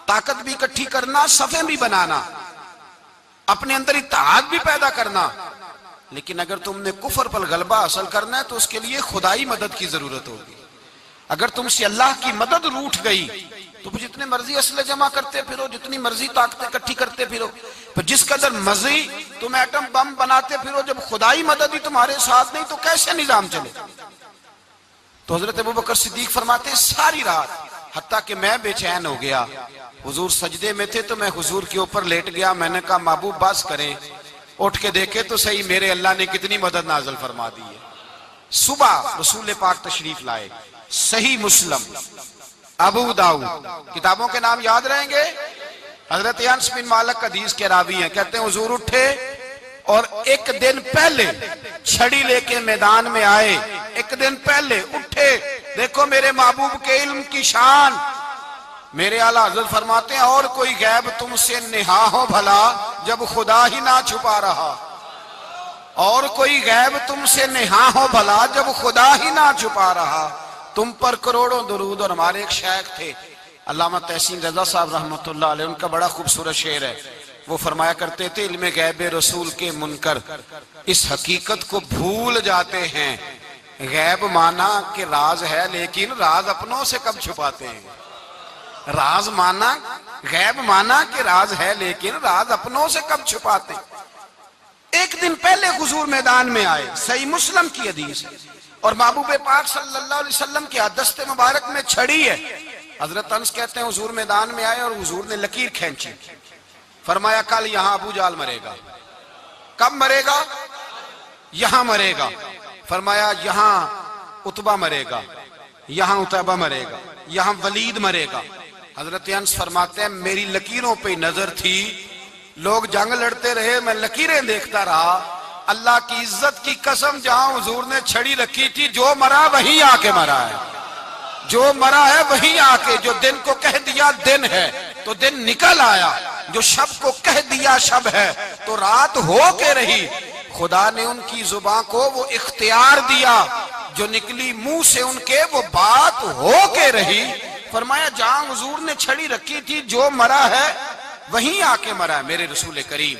طاقت بھی اکٹھی کرنا، صفیں بھی بنانا، اپنے اندر اتحاد بھی پیدا کرنا، لیکن اگر تم نے کفر پر غلبہ حاصل کرنا ہے تو اس کے لیے خدائی مدد کی ضرورت ہوگی۔ اگر تم سے اللہ کی مدد روٹ گئی تو جتنے مرضی اسلحے جمع کرتے پھرو، جتنی مرضی طاقتیں اکٹھی کرتے پھرو، پر جس قدر مرضی تم ایٹم بم بناتے پھرو، جب خدائی مدد ہی تمہارے ساتھ نہیں تو کیسے نظام چلے؟ تو حضرت ابو بکر صدیق فرماتے ہیں ساری رات، حتیٰ کہ میں بے چین ہو گیا، حضور سجدے میں تھے تو میں حضور کے اوپر لیٹ گیا، میں نے کہا محبوب بس کریں، اٹھ کے دیکھے تو صحیح میرے اللہ نے کتنی مدد نازل فرما دی ہے۔ صبح رسول پاک تشریف لائے، صحیح مسلم ابو داؤد، کتابوں کے نام یاد رہیں گے؟ حضرت انس بن مالک حدیث کے راوی ہیں، کہتے ہیں حضور اٹھے اور ایک دن پہلے چھڑی لے کے میدان میں آئے، ایک دن پہلے اٹھے، دیکھو میرے محبوب کے علم کی شان۔ میرے اعلیٰ حضرت فرماتے ہیں اور کوئی غیب تم سے نہا ہو بھلا جب خدا ہی نہ چھپا رہا، اور کوئی غیب تم سے نہا ہو بھلا جب خدا ہی نہ چھپا رہا، تم پر کروڑوں درود۔ اور ہمارے ایک شیخ تھے علامہ تحسین رضا صاحب رحمۃ اللہ علیہ، ان کا بڑا خوبصورت شعر ہے، وہ فرمایا کرتے تھے علم غیب رسول کے منکر اس حقیقت کو بھول جاتے ہیں، غیب مانا کہ راز ہے لیکن راز اپنوں سے کب چھپاتے ہیں۔ راز مانا، غیب مانا کہ راز ہے لیکن راز اپنوں سے کب چھپاتے ہیں۔ ایک دن پہلے حضور میدان میں آئے، صحیح مسلم کی حدیث ہے، اور محبوب پاک صلی اللہ علیہ وسلم کے دست مبارک میں چھڑی ہے۔ حضرت انس کہتے ہیں حضور میدان میں آئے اور حضور نے لکیر کھینچی، فرمایا کل یہاں ابو جال مرے گا۔ کب مرے گا؟ یہاں مرے گا۔ فرمایا یہاں عتبہ مرے گا، یہاں عتبہ مرے گا، یہاں ولید مرے گا۔ حضرت انس فرماتے ہیں میری لکیروں پہ نظر تھی، لوگ جنگ لڑتے رہے، میں لکیریں دیکھتا رہا، اللہ کی عزت کی قسم جہاں حضور نے چھڑی رکھی تھی جو مرا وہیں آ کے مرا ہے، جو مرا ہے وہیں آ کے، جو دن کو کہہ دیا دن ہے تو دن نکل آیا، جو شب کو کہہ دیا شب ہے تو رات ہو کے رہی۔ خدا نے ان کی زبان کو وہ اختیار دیا، جو نکلی منہ سے ان کے وہ بات ہو کے رہی۔ فرمایا جہاں حضور نے چھڑی رکھی تھی جو مرا ہے وہیں آ کے مرا ہے میرے رسول کریم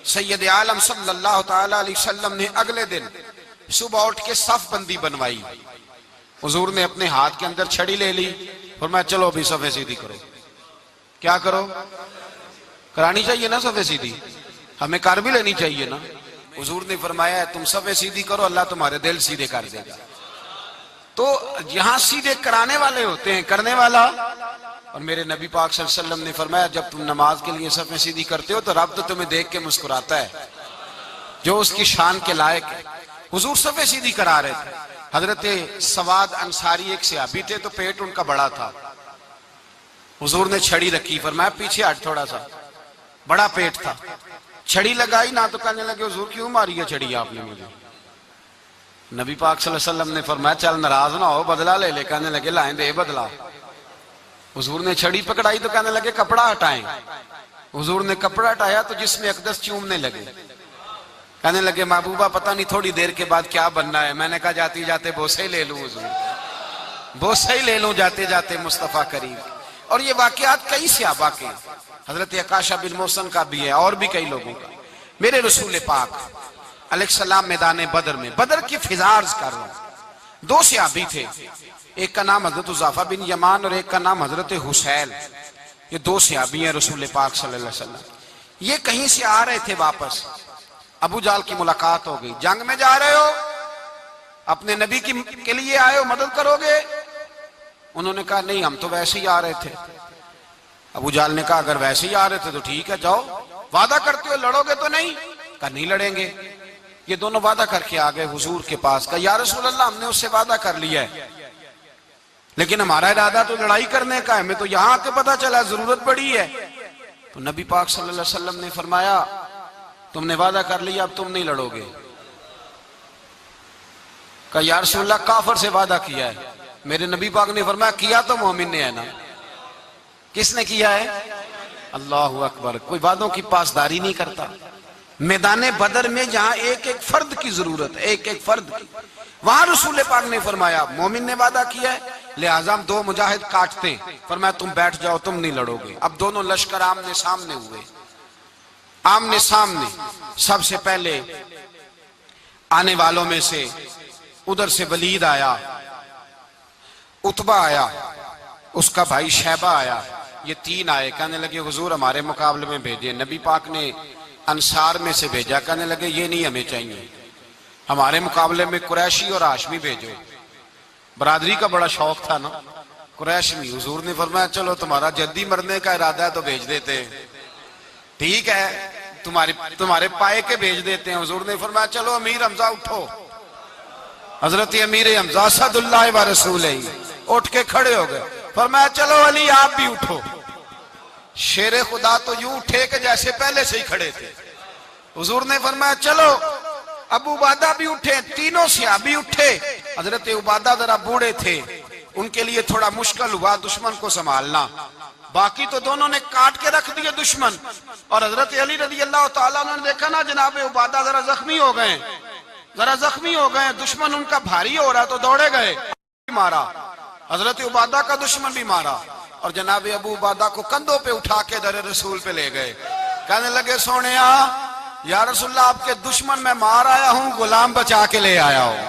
سید عالم صلی اللہ تعالی علیہ وسلم نے اگلے دن صبح اٹھ کے صف بندی بنوائی۔ حضور نے اپنے ہاتھ کے اندر چھڑی لے لی، فرمایا چلو ابھی صفیں سیدھی کرو۔ کیا کرو؟ کرانی چاہیے نا صفیں سیدھی، ہمیں کر بھی لینی چاہیے نا۔ حضور نے فرمایا تم صفیں سیدھی کرو، اللہ تمہارے دل سیدھے کر دے گا۔ تو یہاں سیدھے کرانے والے ہوتے ہیں، کرنے والا۔ اور میرے نبی پاک صلی اللہ علیہ وسلم نے فرمایا جب تم نماز کے لیے صفیں سیدھی کرتے ہو تو رب تو تمہیں دیکھ کے مسکراتا ہے، جو اس کی شان کے لائق ہے۔ حضور صفیں سیدھی کرا رہے تھے۔ حضرت سواد انصاری ایک صحابی تھے، تو پیٹ ان کا بڑا تھا، حضور نے چھڑی رکھی، فرمایا پیچھے ہٹ تھوڑا سا، بڑا پیٹ تھا، چھڑی لگائی نہ تو کہنے لگے حضور کیوں ماری ہے چھڑی آپ نے مجھے۔ نبی پاک صلی اللہ علیہ وسلم نے فرمایا چل ناراض نہ ہو، بدلہ لے لے، کہنے لگے لائیں دے بدلہ۔ حضور نے چھڑی پکڑائی تو کہنے لگے کپڑا ہٹائیں، حضور نے کپڑا ہٹایا تو جسم اقدس چومنے لگے، کہنے لگے محبوبہ پتہ نہیں تھوڑی دیر کے بعد کیا بننا ہے۔ میں نے کہا جاتی جاتے بوسے ہی لے لوں حضور، بوسے ہی لے لوں جاتے جاتے مصطفیٰ کریم۔ اور یہ واقعات کئی صحابہ کے، حضرت عکاشہ بن محصن کا بھی ہے اور بھی کئی لوگوں کا۔ میرے رسول پاک علیہ السلام میدان بدر میں، بدر کی فضا عرض کر رہا ہوں، دو صحابی تھے، ایک کا نام حضرت حذیفہ بن یمان اور ایک کا نام حضرت حسیل۔ یہ دو صحابی ہیں رسول پاک صلی اللہ علیہ وسلم۔ یہ کہیں سے آ رہے تھے واپس، ابو جال کی ملاقات ہو گئی، جنگ میں جا رہے ہو، اپنے نبی کے لیے آئے ہو، مدد کرو گے؟ انہوں نے کہا نہیں ہم تو ویسے ہی آ رہے تھے۔ ابو جال نے کہا اگر ویسے ہی آ رہے تھے تو ٹھیک ہے جاؤ، وعدہ کرتے ہو لڑو گے تو نہیں؟ کہا نہیں لڑیں گے۔ یہ دونوں وعدہ کر کے آ گئے حضور کے پاس، کہا یا رسول اللہ ہم نے اس سے وعدہ کر لیا ہے لیکن ہمارا ارادہ تو لڑائی کرنے کا ہے، ہمیں تو یہاں کے پتہ چلا ضرورت پڑی ہے۔ تو نبی پاک صلی اللہ علیہ وسلم نے فرمایا تم نے وعدہ کر لیا اب تم نہیں لڑو گے۔ کہا یا رسول اللہ کافر سے وعدہ کیا ہے۔ میرے نبی پاک نے فرمایا کیا تو مومن نے ہے نا۔ کس نے کیا ہے؟ اللہ اکبر۔ کوئی وعدوں کی پاسداری نہیں کرتا۔ میدان بدر میں جہاں ایک ایک فرد کی ضرورت ہے، ایک ایک فرد کی، وہاں رسول پاک نے فرمایا مومن نے وعدہ کیا ہے لہٰذا ہم دو مجاہد کاٹتے ہیں، فرمایا تم بیٹھ جاؤ تم نہیں لڑو گے۔ اب دونوں لشکر آمنے سامنے ہوئے، آمنے سامنے۔ سب سے پہلے آنے والوں میں سے ادھر سے ولید آیا، عتبہ آیا، اس کا بھائی شیبہ آیا، یہ تین آئے، کہنے لگے حضور ہمارے مقابلے میں بھیجے۔ نبی پاک نے انصار میں سے بھیجا، کہنے لگے یہ نہیں ہمیں چاہیے، ہمارے مقابلے میں قریشی اور ہاشمی بھیجو۔ برادری کا بڑا شوق تھا نا قریشی۔ حضور نے فرمایا چلو تمہارا جلدی مرنے کا ارادہ ہے تو بھیج دیتے، ٹھیک ہے تمہارے پائے کے بھیج دیتے ہیں۔ حضور نے فرمایا چلو امیر حمزہ اٹھو۔ حضرت امیر حمزہ اسد اللہ و رسولہ اٹھ کے کھڑے ہو گئے، فرمایا چلو علی آپ بھی اٹھو. شیر خدا تو یوں اٹھے کہ جیسے پہلے سے ہی کھڑے تھے. حضور نے فرمایا چلو. ابو عبادہ بھی اٹھے, تینوں صحابی اٹھے. حضرت عبادہ ذرا بوڑھے تھے, ان کے لیے تھوڑا مشکل ہوا دشمن کو سنبھالنا. باقی تو دونوں نے کاٹ کے رکھ دیے دشمن. اور حضرت علی رضی اللہ تعالیٰ عنہ نے دیکھا نا جناب عبادہ ذرا زخمی ہو گئے, دشمن ان کا بھاری ہو رہا تو دوڑے گئے, مارا. حضرت عبادہ کا دشمن بھی مارا اور جناب ابو عبادہ کو کندھوں پہ اٹھا کے در رسول پہ لے گئے. کہنے لگے سونیا یا رسول اللہ آپ کے دشمن میں مار آیا ہوں, غلام بچا کے لے آیا ہوں.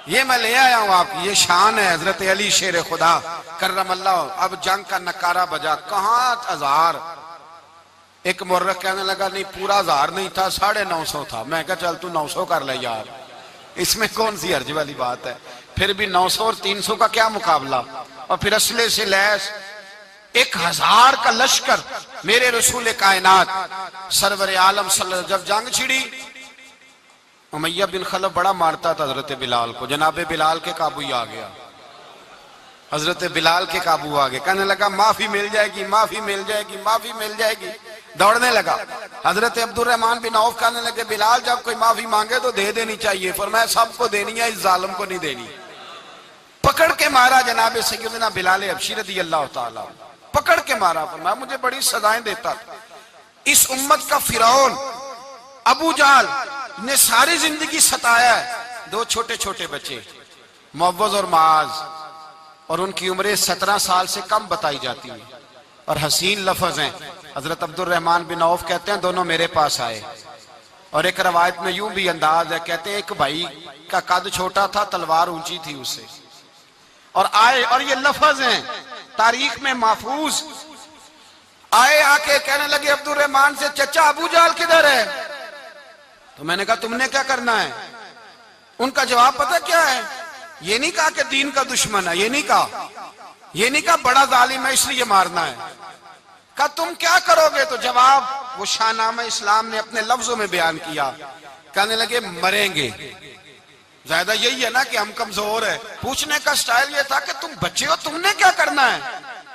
یہ میں لے آیا ہوں آپ کی, یہ شان ہے حضرت علی شیر خدا کرم اللہ. اب جنگ کا نکارہ بجا, کہاں 1000. ایک مورخ کہنے لگا نہیں پورا 1000 نہیں تھا, 950 تھا. میں کہا چل تو 900 کر لے یار, اس میں کون سی حرج والی بات ہے. پھر بھی 900 اور 300 کا کیا مقابلہ. اور پھر اسلحے سے لیس 1000 کا لشکر. میرے رسول کائنات سرور عالم صلی اللہ علیہ وسلم جب جنگ چھڑی, امیہ بن خلف بڑا مارتا تھا حضرت بلال کو. جناب بلال کے قابو ہی آ گیا, حضرت بلال کے قابو آ گئے. کہنے لگا معافی مل جائے گی, معافی مل جائے گی, معافی مل جائے گی. دوڑنے لگا. حضرت عبد الرحمن بن عوف کہنے لگے بلال جب کوئی معافی مانگے تو دے دینی چاہیے. فرمایا سب کو دینی ہے, اس ظالم کو نہیں دینی. پکڑ کے مارا جناب سیدنا بلال حبشی رضی اللہ تعالیٰ, پکڑ کے مارا. فرمایا مجھے بڑی سزائیں دیتا تھا. اس امت کا فرعون ابو جہل نے ساری زندگی ستایا ہے. 2 چھوٹے چھوٹے بچے معوذ اور معاذ, اور ان کی عمریں 17 سال سے کم بتائی جاتی ہیں, اور حسین لفظ ہیں. حضرت عبد الرحمن بن عوف کہتے ہیں دونوں میرے پاس آئے, اور ایک روایت میں یوں بھی انداز ہے, کہتے ہیں ایک بھائی کا قد چھوٹا تھا, تلوار اونچی تھی اس سے, اور آئے, اور یہ لفظ ہیں تاریخ میں محفوظ. آئے آ کے کہنے لگے عبد الرحمن سے چچا ابو جہل کدھر ہے. تو میں نے کہا تم نے کیا کرنا ہے. ان کا جواب پتہ کیا ہے, یہ نہیں کہا کہ دین کا دشمن ہے, یہ نہیں کہا بڑا ظالم ہے اس لیے مارنا ہے. کہا تم کیا کرو گے. تو جواب وہ شاہ نامہ اسلام نے اپنے لفظوں میں بیان کیا. کہنے لگے مریں گے. زیادہ یہی ہے نا کہ ہم کمزور ہے. پوچھنے کا سٹائل یہ تھا کہ تم بچے ہو, تم نے کیا کرنا ہے.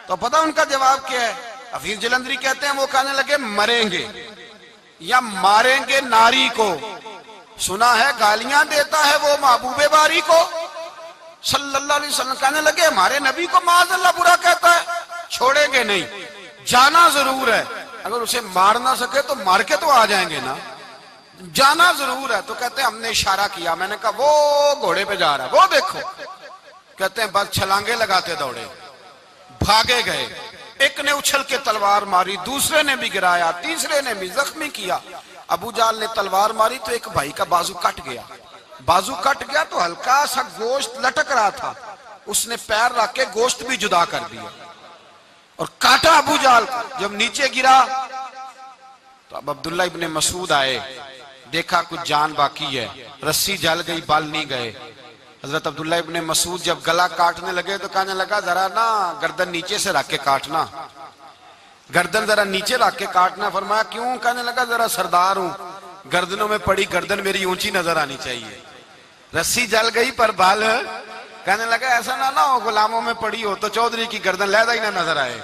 تو پتہ ان کا جواب کیا ہے. حفیظ جلندری کہتے ہیں وہ کہنے لگے مریں گے یا ماریں گے ناری کو. سنا ہے گالیاں دیتا ہے وہ محبوب باری کو صلی اللہ علیہ وسلم. کہنے لگے ہمارے نبی کو معاذ اللہ برا کہتا ہے. چھوڑیں گے نہیں, جانا ضرور ہے. اگر اسے مار نہ سکے تو مار کے تو آ جائیں گے نا, جانا ضرور ہے. تو کہتے ہیں ہم نے اشارہ کیا. میں نے کہا وہ گھوڑے پہ جا رہا ہے, وہ دیکھو. کہتے ہیں بس چھلانگے لگاتے دوڑے, بھاگے گئے. ایک نے اچھل کے تلوار ماری, دوسرے نے بھی گرایا, تیسرے نے بھی زخمی کیا. ابو جہل نے تلوار ماری تو ایک بھائی کا بازو کٹ گیا. بازو کٹ گیا تو ہلکا سا گوشت لٹک رہا تھا, اس نے پیر رکھ کے گوشت بھی جدا کر دیا اور کاٹا ابو جہل کو. جب نیچے گرا تو اب عبداللہ ابن مسعود آئے, دیکھا کچھ جان باقی ہے, رسی جل گئی, بال نہیں گئے. حضرت عبداللہ ابن مسعود جب گلا کاٹنے لگے تو کہنے لگا ذرا نا گردن نیچے سے رکھ کے کاٹنا, گردن ذرا نیچے رکھ کے کاٹنا. فرمایا کیوں. کہنے لگا ذرا سردار ہوں, گردنوں میں پڑی گردن میری اونچی نظر آنی چاہیے. رسی جل گئی پر بال. کہنے لگا ایسا نہ ہو غلاموں میں پڑی ہو تو چودھری کی گردن لہذا ہی نہ نظر آئے,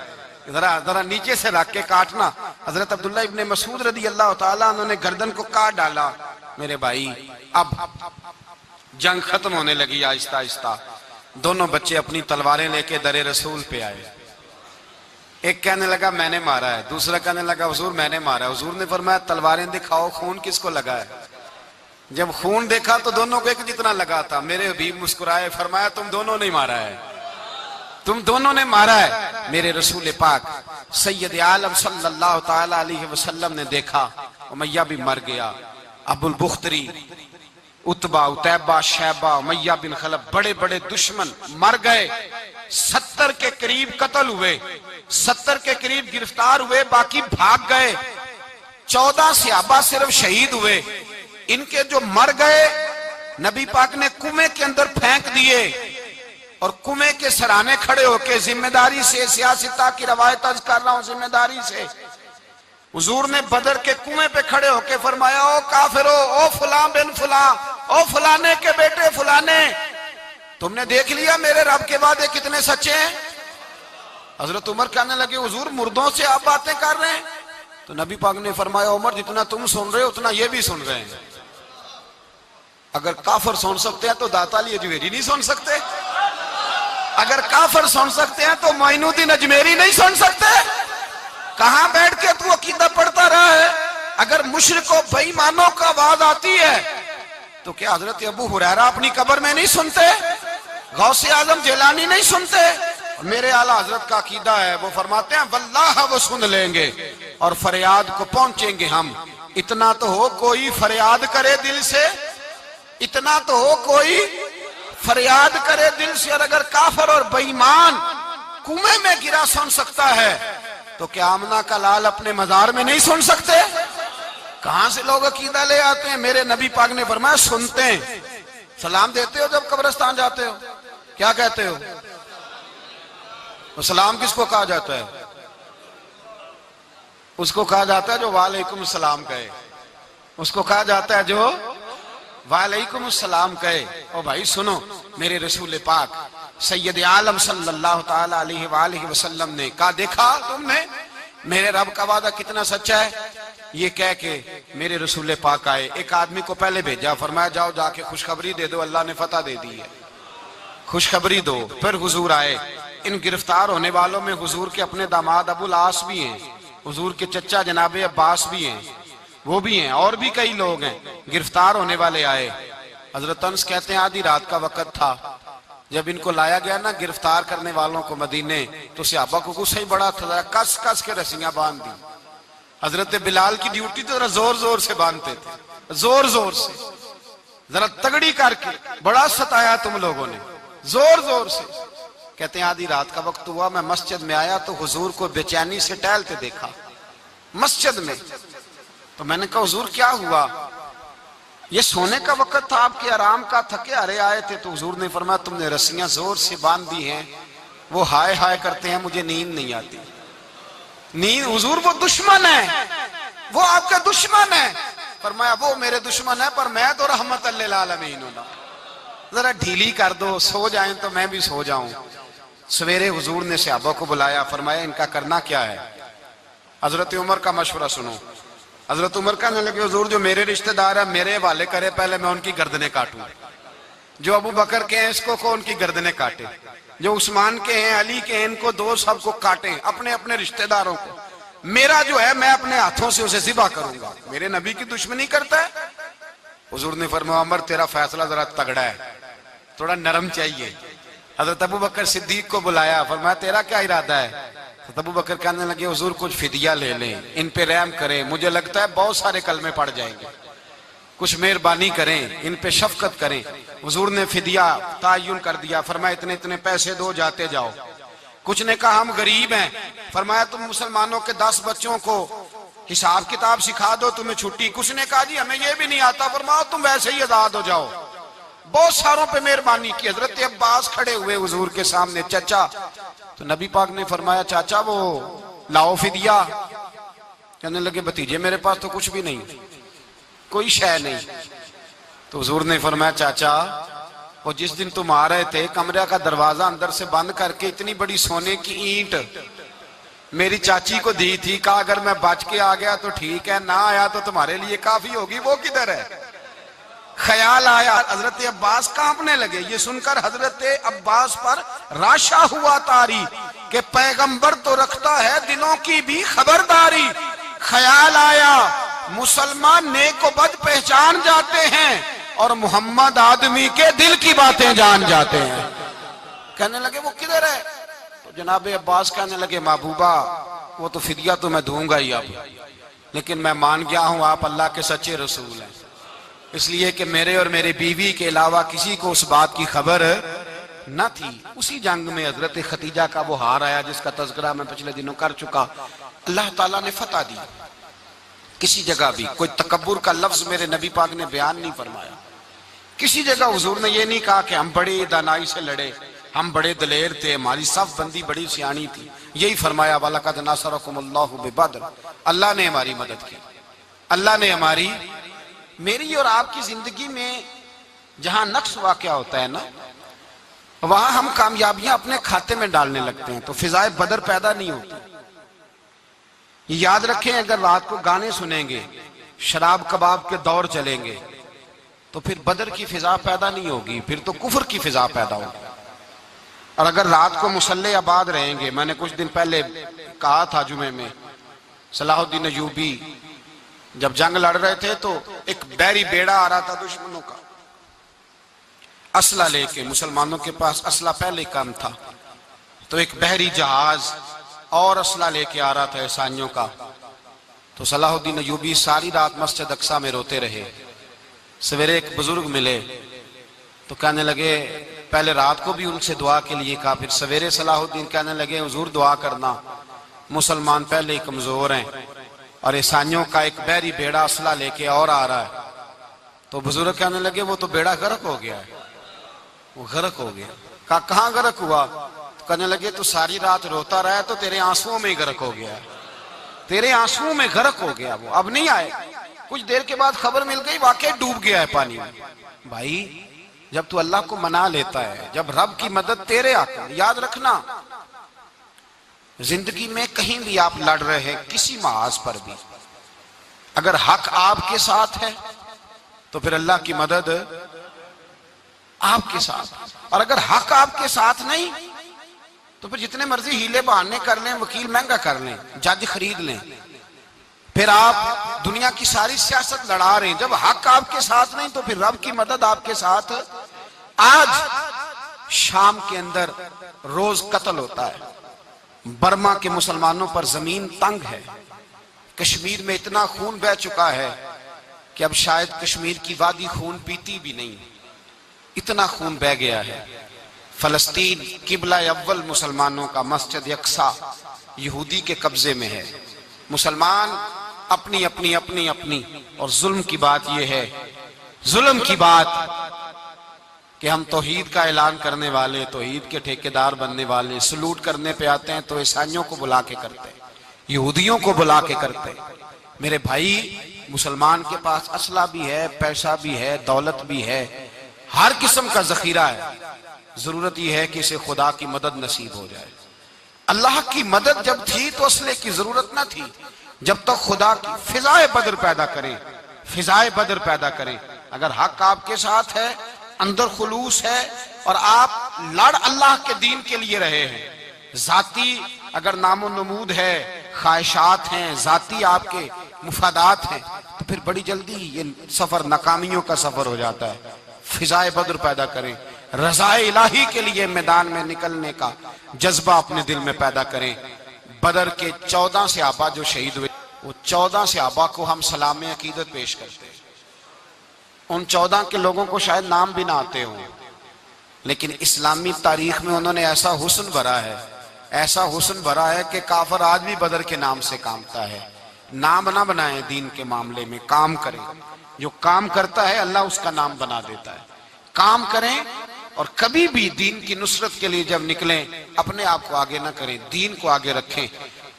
ذرا نیچے سے رکھ کے کاٹنا. حضرت عبداللہ ابن مسعود رضی اللہ تعالیٰ انہوں نے گردن کو کاٹ ڈالا. میرے بھائی اب جنگ ختم ہونے لگی آہستہ آہستہ. دونوں بچے اپنی تلواریں لے کے در رسول پہ آئے. ایک کہنے لگا میں نے مارا ہے, دوسرا کہنے لگا حضور میں نے مارا ہے. حضور نے فرمایا تلواریں دکھاؤ, خون کس کو لگا ہے. جب خون دیکھا تو دونوں کو ایک جتنا لگا تھا. میرے حبیب مسکرائے, فرمایا تم دونوں نے مارا ہے, تم دونوں نے مارا ہے. میرے رسول پاک سید عالم صلی اللہ تعالی علیہ وسلم نے دیکھا امیہ بھی مر گیا. ابو البختری, عتبہ, عتیبہ, شیبہ, امیہ بن خلف, بڑے بڑے دشمن مر گئے. 70 کے قریب قتل ہوئے, 70 کے قریب گرفتار ہوئے, باقی بھاگ گئے. 14 صحابہ صرف شہید ہوئے. ان کے جو مر گئے نبی پاک نے کنویں کے اندر پھینک دیے, اور کنویں کے سرانے کھڑے ہو کے ذمہ داری سے, سیاستہ کی روایت عرض کر رہا ہوں, ذمہ داری سے حضور نے بدر کے کنویں پہ کھڑے ہو کے فرمایا او کافرو, او فلاں بن فلاں, او فلانے کے بیٹے فلانے, تم نے دیکھ لیا میرے رب کے وعدے کتنے سچے ہیں. حضرت عمر کہنے لگے حضور مردوں سے آپ باتیں کر رہے ہیں؟ تو نبی پاک نے فرمایا عمر جتنا تم سن رہے ہو اتنا یہ بھی سن رہے ہیں. اگر کافر سن سکتے ہیں تو داتا علی اجمیری نہیں سن سکتے؟ اگر کافر سن سکتے ہیں تو معین الدین اجمیری نہیں سن سکتے؟ کہاں بیٹھ کے تو عقیدہ پڑھتا رہا ہے؟ اگر مشرکوں بے ایمانوں کا آواز آتی ہے تو کیا حضرت ابو ہریرہ اپنی قبر میں نہیں سنتے؟ غوث اعظم جیلانی نہیں سنتے؟ میرے اعلیٰ حضرت کا عقیدہ ہے، وہ فرماتے ہیں واللہ وہ سن لیں گے اور فریاد کو پہنچیں گے ہم. اتنا تو ہو کوئی فریاد کرے دل سے، اتنا تو ہو کوئی فریاد کرے دل سے. اور اگر کافر اور بے ایمان کنویں میں گرا سن سکتا ہے تو کیا آمنہ کا لال اپنے مزار میں نہیں سن سکتے؟ کہاں سے لوگ عقیدہ لے آتے ہیں؟ میرے نبی پاک نے فرمایا سنتے ہیں. سلام دیتے ہو جب قبرستان جاتے ہو؟ کیا کہتے ہو؟ سلام کس کو کہا جاتا ہے؟ اس کو کہا جاتا ہے جو وعلیکم السلام کہے. اس کو کہا جاتا ہے جو وعلیکم السلام کہے. او بھائی سنو، میرے رسول پاک سید عالم صلی اللہ تعالی علیہ وآلہ وسلم نے کہا دیکھا تم نے میرے رب کا وعدہ کتنا سچا ہے؟ یہ کہہ کے میرے رسول پاک آئے. ایک آدمی کو پہلے بھیجا، فرمایا جاؤ جا کے خوشخبری دے دو، اللہ نے فتح دے دی ہے، خوشخبری دو. پھر حضور آئے. ان گرفتار ہونے والوں میں حضور کے اپنے داماد ابو العاص بھی ہیں، حضور کے چچا جناب عباس بھی ہیں، وہ بھی ہیں، اور بھی کئی لوگ ہیں. گرفتار ہونے والے آئے. حضرت انس کہتے ہیں آدھی رات کا وقت تھا. جب ان کو لایا گیا نا گرفتار کرنے والوں کو مدینے، تو صحابہ کو غصہ ہی بڑا تھا، کس کس کے رسیاں باندھ دی. حضرت بلال کی ڈیوٹی تو ذرا زور زور سے باندھتے تھے، زور زور سے، ذرا تگڑی کر کے. بڑا ستایا تم لوگوں نے، زور زور سے. کہتے ہیں آدھی رات کا وقت ہوا، میں مسجد میں آیا تو حضور کو بے چینی سے ٹہلتے دیکھا مسجد میں. تو میں نے کہا حضور کیا ہوا؟ یہ سونے کا وقت تھا آپ کے آرام کا، تھکے ہارے آئے تھے. تو حضور نے فرمایا تم نے رسیاں زور سے باندھ دی ہیں، وہ ہائے ہائے کرتے ہیں، مجھے نیند نہیں آتی. نیند حضور وہ دشمن ہے، وہ آپ کا دشمن ہے. فرمایا وہ میرے دشمن ہے پر میں تو رحمت للعالمین ہوں، ذرا ڈھیلی کر دو، سو جائیں تو میں بھی سو جاؤں. سویرے حضور نے صحابہ کو بلایا، فرمایا ان کا کرنا کیا ہے؟ حضرت عمر کا مشورہ سنو. حضرت عمر کہنے لگے حضور جو میرے رشتہ دار ہیں میرے حوالے کرے، پہلے میں ان کی گردنیں کاٹوں. جو ابو بکر کے ہیں اس کو ان کی گردنیں کاٹے، جو عثمان کے ہیں علی کے ہیں ان کو دو، سب کو کاٹیں، اپنے اپنے رشتہ داروں کو. میرا جو ہے میں اپنے ہاتھوں سے اسے ذبح کروں گا. میرے نبی کی دشمنی کرتا ہے. حضور نے فرمایا عمر تیرا فیصلہ ذرا تگڑا ہے، تھوڑا نرم چاہیے. حضرت ابو بکر صدیق کو بلایا، فرمایا تیرا کیا ارادہ ہے؟ حضرت ابو بکر کہنے لگے حضور کچھ فدیہ لے لیں، ان پہ رحم کریں، مجھے لگتا ہے بہت سارے کلمے پڑ جائیں گے، کچھ مہربانی کریں، ان پہ شفقت کریں. حضور نے فدیہ تعین کر دیا، فرمایا اتنے اتنے پیسے دو، جاتے جاؤ. کچھ نے کہا ہم غریب ہیں، فرمایا تم مسلمانوں کے 10 بچوں کو حساب کتاب سکھا دو، تمہیں چھٹی. کچھ نے کہا جی ہمیں یہ بھی نہیں آتا، فرمایا تم ویسے ہی آزاد ہو جاؤ. بہت ساروں پہ مہربانی کی. حضرت عباس کھڑے ہوئے حضور کے سامنے، چچا. تو نبی پاک نے فرمایا چاچا وہ لاؤ فدیہ. کہنے لگے بھتیجے میرے پاس تو کچھ بھی نہیں، کوئی شے نہیں. تو حضور نے فرمایا چاچا وہ جس دن تم آ رہے تھے کمرے کا دروازہ اندر سے بند کر کے اتنی بڑی سونے کی اینٹ میری چاچی کو دی تھی، کہا اگر میں بچ کے آ گیا تو ٹھیک ہے، نہ آیا تو تمہارے لیے کافی ہوگی، وہ کدھر ہے؟ خیال آیا. حضرت عباس کانپنے لگے. یہ سن کر حضرت عباس پر راشا ہوا طاری کہ پیغمبر تو رکھتا ہے دلوں کی بھی خبرداری. خیال آیا مسلمان نیک و بد پہچان جاتے ہیں اور محمد آدمی کے دل کی باتیں جان جاتے ہیں. کہنے لگے وہ کدھر ہے؟ تو جناب عباس کہنے لگے محبوبہ وہ تو فدیہ تو میں دوں گا ہی اب، لیکن میں مان گیا ہوں آپ اللہ کے سچے رسول ہیں، اس لیے کہ میرے اور میرے بیوی کے علاوہ کسی کو اس بات کی خبر نہ تھی. اسی جنگ میں حضرت خدیجہ کا وہ ہار آیا جس کا تذکرہ میں پچھلے دنوں کر چکا. اللہ تعالیٰ نے فتح دی. کسی جگہ بھی کوئی تکبر کا لفظ میرے نبی پاک نے بیان نہیں فرمایا. کسی جگہ حضور نے یہ نہیں کہا کہ ہم بڑی دانائی سے لڑے، ہم بڑے دلیر تھے، ہماری صف بندی بڑی سیانی تھی. یہی فرمایا وَلَقَدْ نَصَرَكُمُ اللَّهُ بِبَدْرٍ، اللہ نے ہماری مدد کی، اللہ نے ہماری. میری اور آپ کی زندگی میں جہاں نقص واقع ہوتا ہے نا، وہاں ہم کامیابیاں اپنے کھاتے میں ڈالنے لگتے ہیں تو فضائے بدر پیدا نہیں ہوتی. یاد رکھیں اگر رات کو گانے سنیں گے، شراب کباب کے دور چلیں گے تو پھر بدر کی فضا پیدا نہیں ہوگی، پھر تو کفر کی فضا پیدا ہوگی. اور اگر رات کو مصلے آباد رہیں گے، میں نے کچھ دن پہلے کہا تھا جمعے میں، صلاح الدین ایوبی جب جنگ لڑ رہے تھے تو ایک بحری بیڑا آ رہا تھا دشمنوں کا اسلحہ لے کے، مسلمانوں کے پاس اسلحہ پہلے کم تھا، تو ایک بحری جہاز اور اسلحہ لے کے آ رہا تھا عیسائیوں کا. تو صلاح الدین ایوبی ساری رات مسجد اقصی میں روتے رہے. سویرے ایک بزرگ ملے تو کہنے لگے، پہلے رات کو بھی ان سے دعا کے لیے کہا، پھر سویرے صلاح الدین کہنے لگے حضور دعا کرنا، مسلمان پہلے ہی کمزور ہیں اور عیسائیوں کا ایک بحری بیڑا اسلحہ لے کے اور آ رہا ہے. تو بزرگ کہنے لگے وہ تو بیڑا غرق ہو گیا ہے، وہ غرق ہو گیا. کہا کہاں غرق ہوا؟ تو کہنے لگے تو ساری رات روتا رہا تو تیرے آنسوؤں میں ہی غرق ہو گیا ہے، تیرے آنسوؤں میں غرق ہو گیا، وہ اب نہیں آئے. کچھ دیر کے بعد خبر مل گئی واقعی ڈوب گیا ہے پانی میں. بھائی جب تو اللہ کو منا لیتا ہے، جب رب کی مدد تیرے آتا ہے، یاد رکھنا زندگی میں کہیں بھی آپ لڑ رہے ہیں، کسی محاذ پر بھی اگر حق آپ کے ساتھ ہے تو پھر اللہ کی مدد آپ کے ساتھ، اور اگر حق آپ کے ساتھ نہیں تو پھر جتنے مرضی ہیلے بہانے کر لیں، وکیل مہنگا کر لیں، جج خرید لیں، پھر آپ دنیا کی ساری سیاست لڑا رہے ہیں، جب حق آپ کے ساتھ نہیں تو پھر رب کی مدد آپ کے ساتھ. آج شام کے اندر روز قتل ہوتا ہے، برما کے مسلمانوں پر زمین تنگ ہے، کشمیر میں اتنا خون بہہ چکا ہے کہ اب شاید کشمیر کی وادی خون پیتی بھی نہیں، اتنا خون بہہ گیا ہے. فلسطین قبلہ اول مسلمانوں کا مسجد اقصی یہودی کے قبضے میں ہے. مسلمان اپنی اپنی اپنی اپنی، اور ظلم کی بات یہ ہے، ظلم کی بات کہ ہم توحید کا اعلان کرنے والے، توحید کے ٹھیکیدار بننے والے سلوٹ کرنے پہ آتے ہیں تو عیسائیوں کو بلا کے کرتے ہیں، یہودیوں کو بلا کے کرتے ہیں. میرے بھائی مسلمان کے پاس اسلحہ بھی ہے، پیسہ بھی ہے، دولت بھی ہے، ہر قسم کا ذخیرہ ہے، ضرورت یہ ہے کہ اسے خدا کی مدد نصیب ہو جائے. اللہ کی مدد جب تھی تو اسلحے کی ضرورت نہ تھی، جب تک خدا کی فضائے بدر پیدا کریں، فضائے بدر پیدا کریں. اگر حق آپ کے ساتھ ہے، اندر خلوص ہے اور آپ لڑ اللہ کے دین کے لیے رہے ہیں، ذاتی اگر نام و نمود ہے، خواہشات ہیں، ذاتی آپ کے مفادات ہیں، تو پھر بڑی جلدی یہ سفر ناکامیوں کا سفر ہو جاتا ہے. فضائے بدر پیدا کریں، رضا الہی کے لیے میدان میں نکلنے کا جذبہ اپنے دل میں پیدا کریں. بدر کے 14 صحابہ جو شہید ہوئے، وہ 14 صحابہ کو ہم سلام عقیدت پیش کرتے ہیں. ان 14 کے لوگوں کو شاید نام بھی نہ آتے ہوں، لیکن اسلامی تاریخ میں انہوں نے ایسا حسن بھرا ہے، ایسا حسن بھرا ہے کہ کافر آج بھی بدر کے نام سے کامتا ہے. نام نہ بنائیں دین کے معاملے میں، کام کریں. جو کام کرتا ہے اللہ اس کا نام بنا دیتا ہے. کام کریں اور کبھی بھی دین کی نصرت کے لیے جب نکلیں اپنے آپ کو آگے نہ کریں، دین کو آگے رکھیں.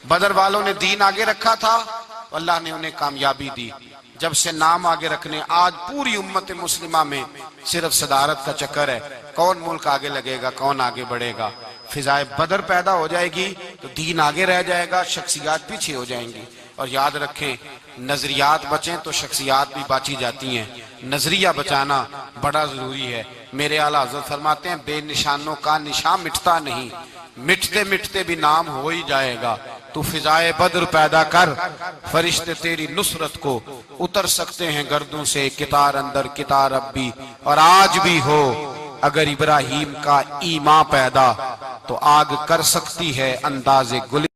بدر والوں نے دین آگے رکھا تھا، اللہ نے انہیں کامیابی دی. جب سے نام آگے رکھنے، آج پوری امت مسلمہ میں صرف صدارت کا چکر ہے، کون ملک آگے لگے گا، کون آگے بڑھے گا. فضائے بدر پیدا ہو جائے گی تو دین آگے رہ جائے گا، شخصیات پیچھے ہو جائیں گی. اور یاد رکھیں نظریات بچیں تو شخصیات بھی باچی جاتی ہیں. نظریہ بچانا بڑا ضروری ہے. میرے اعلیٰ حضرت فرماتے ہیں بے نشانوں کا نشان مٹتا نہیں، مٹتے مٹتے بھی نام ہو ہی جائے گا. تو فضائے بدر پیدا کر، فرشتے تیری نصرت کو اتر سکتے ہیں گردوں سے، کتار اندر کتار اب بھی. اور آج بھی ہو اگر ابراہیم کا ایمان پیدا تو آگ کر سکتی ہے انداز گل.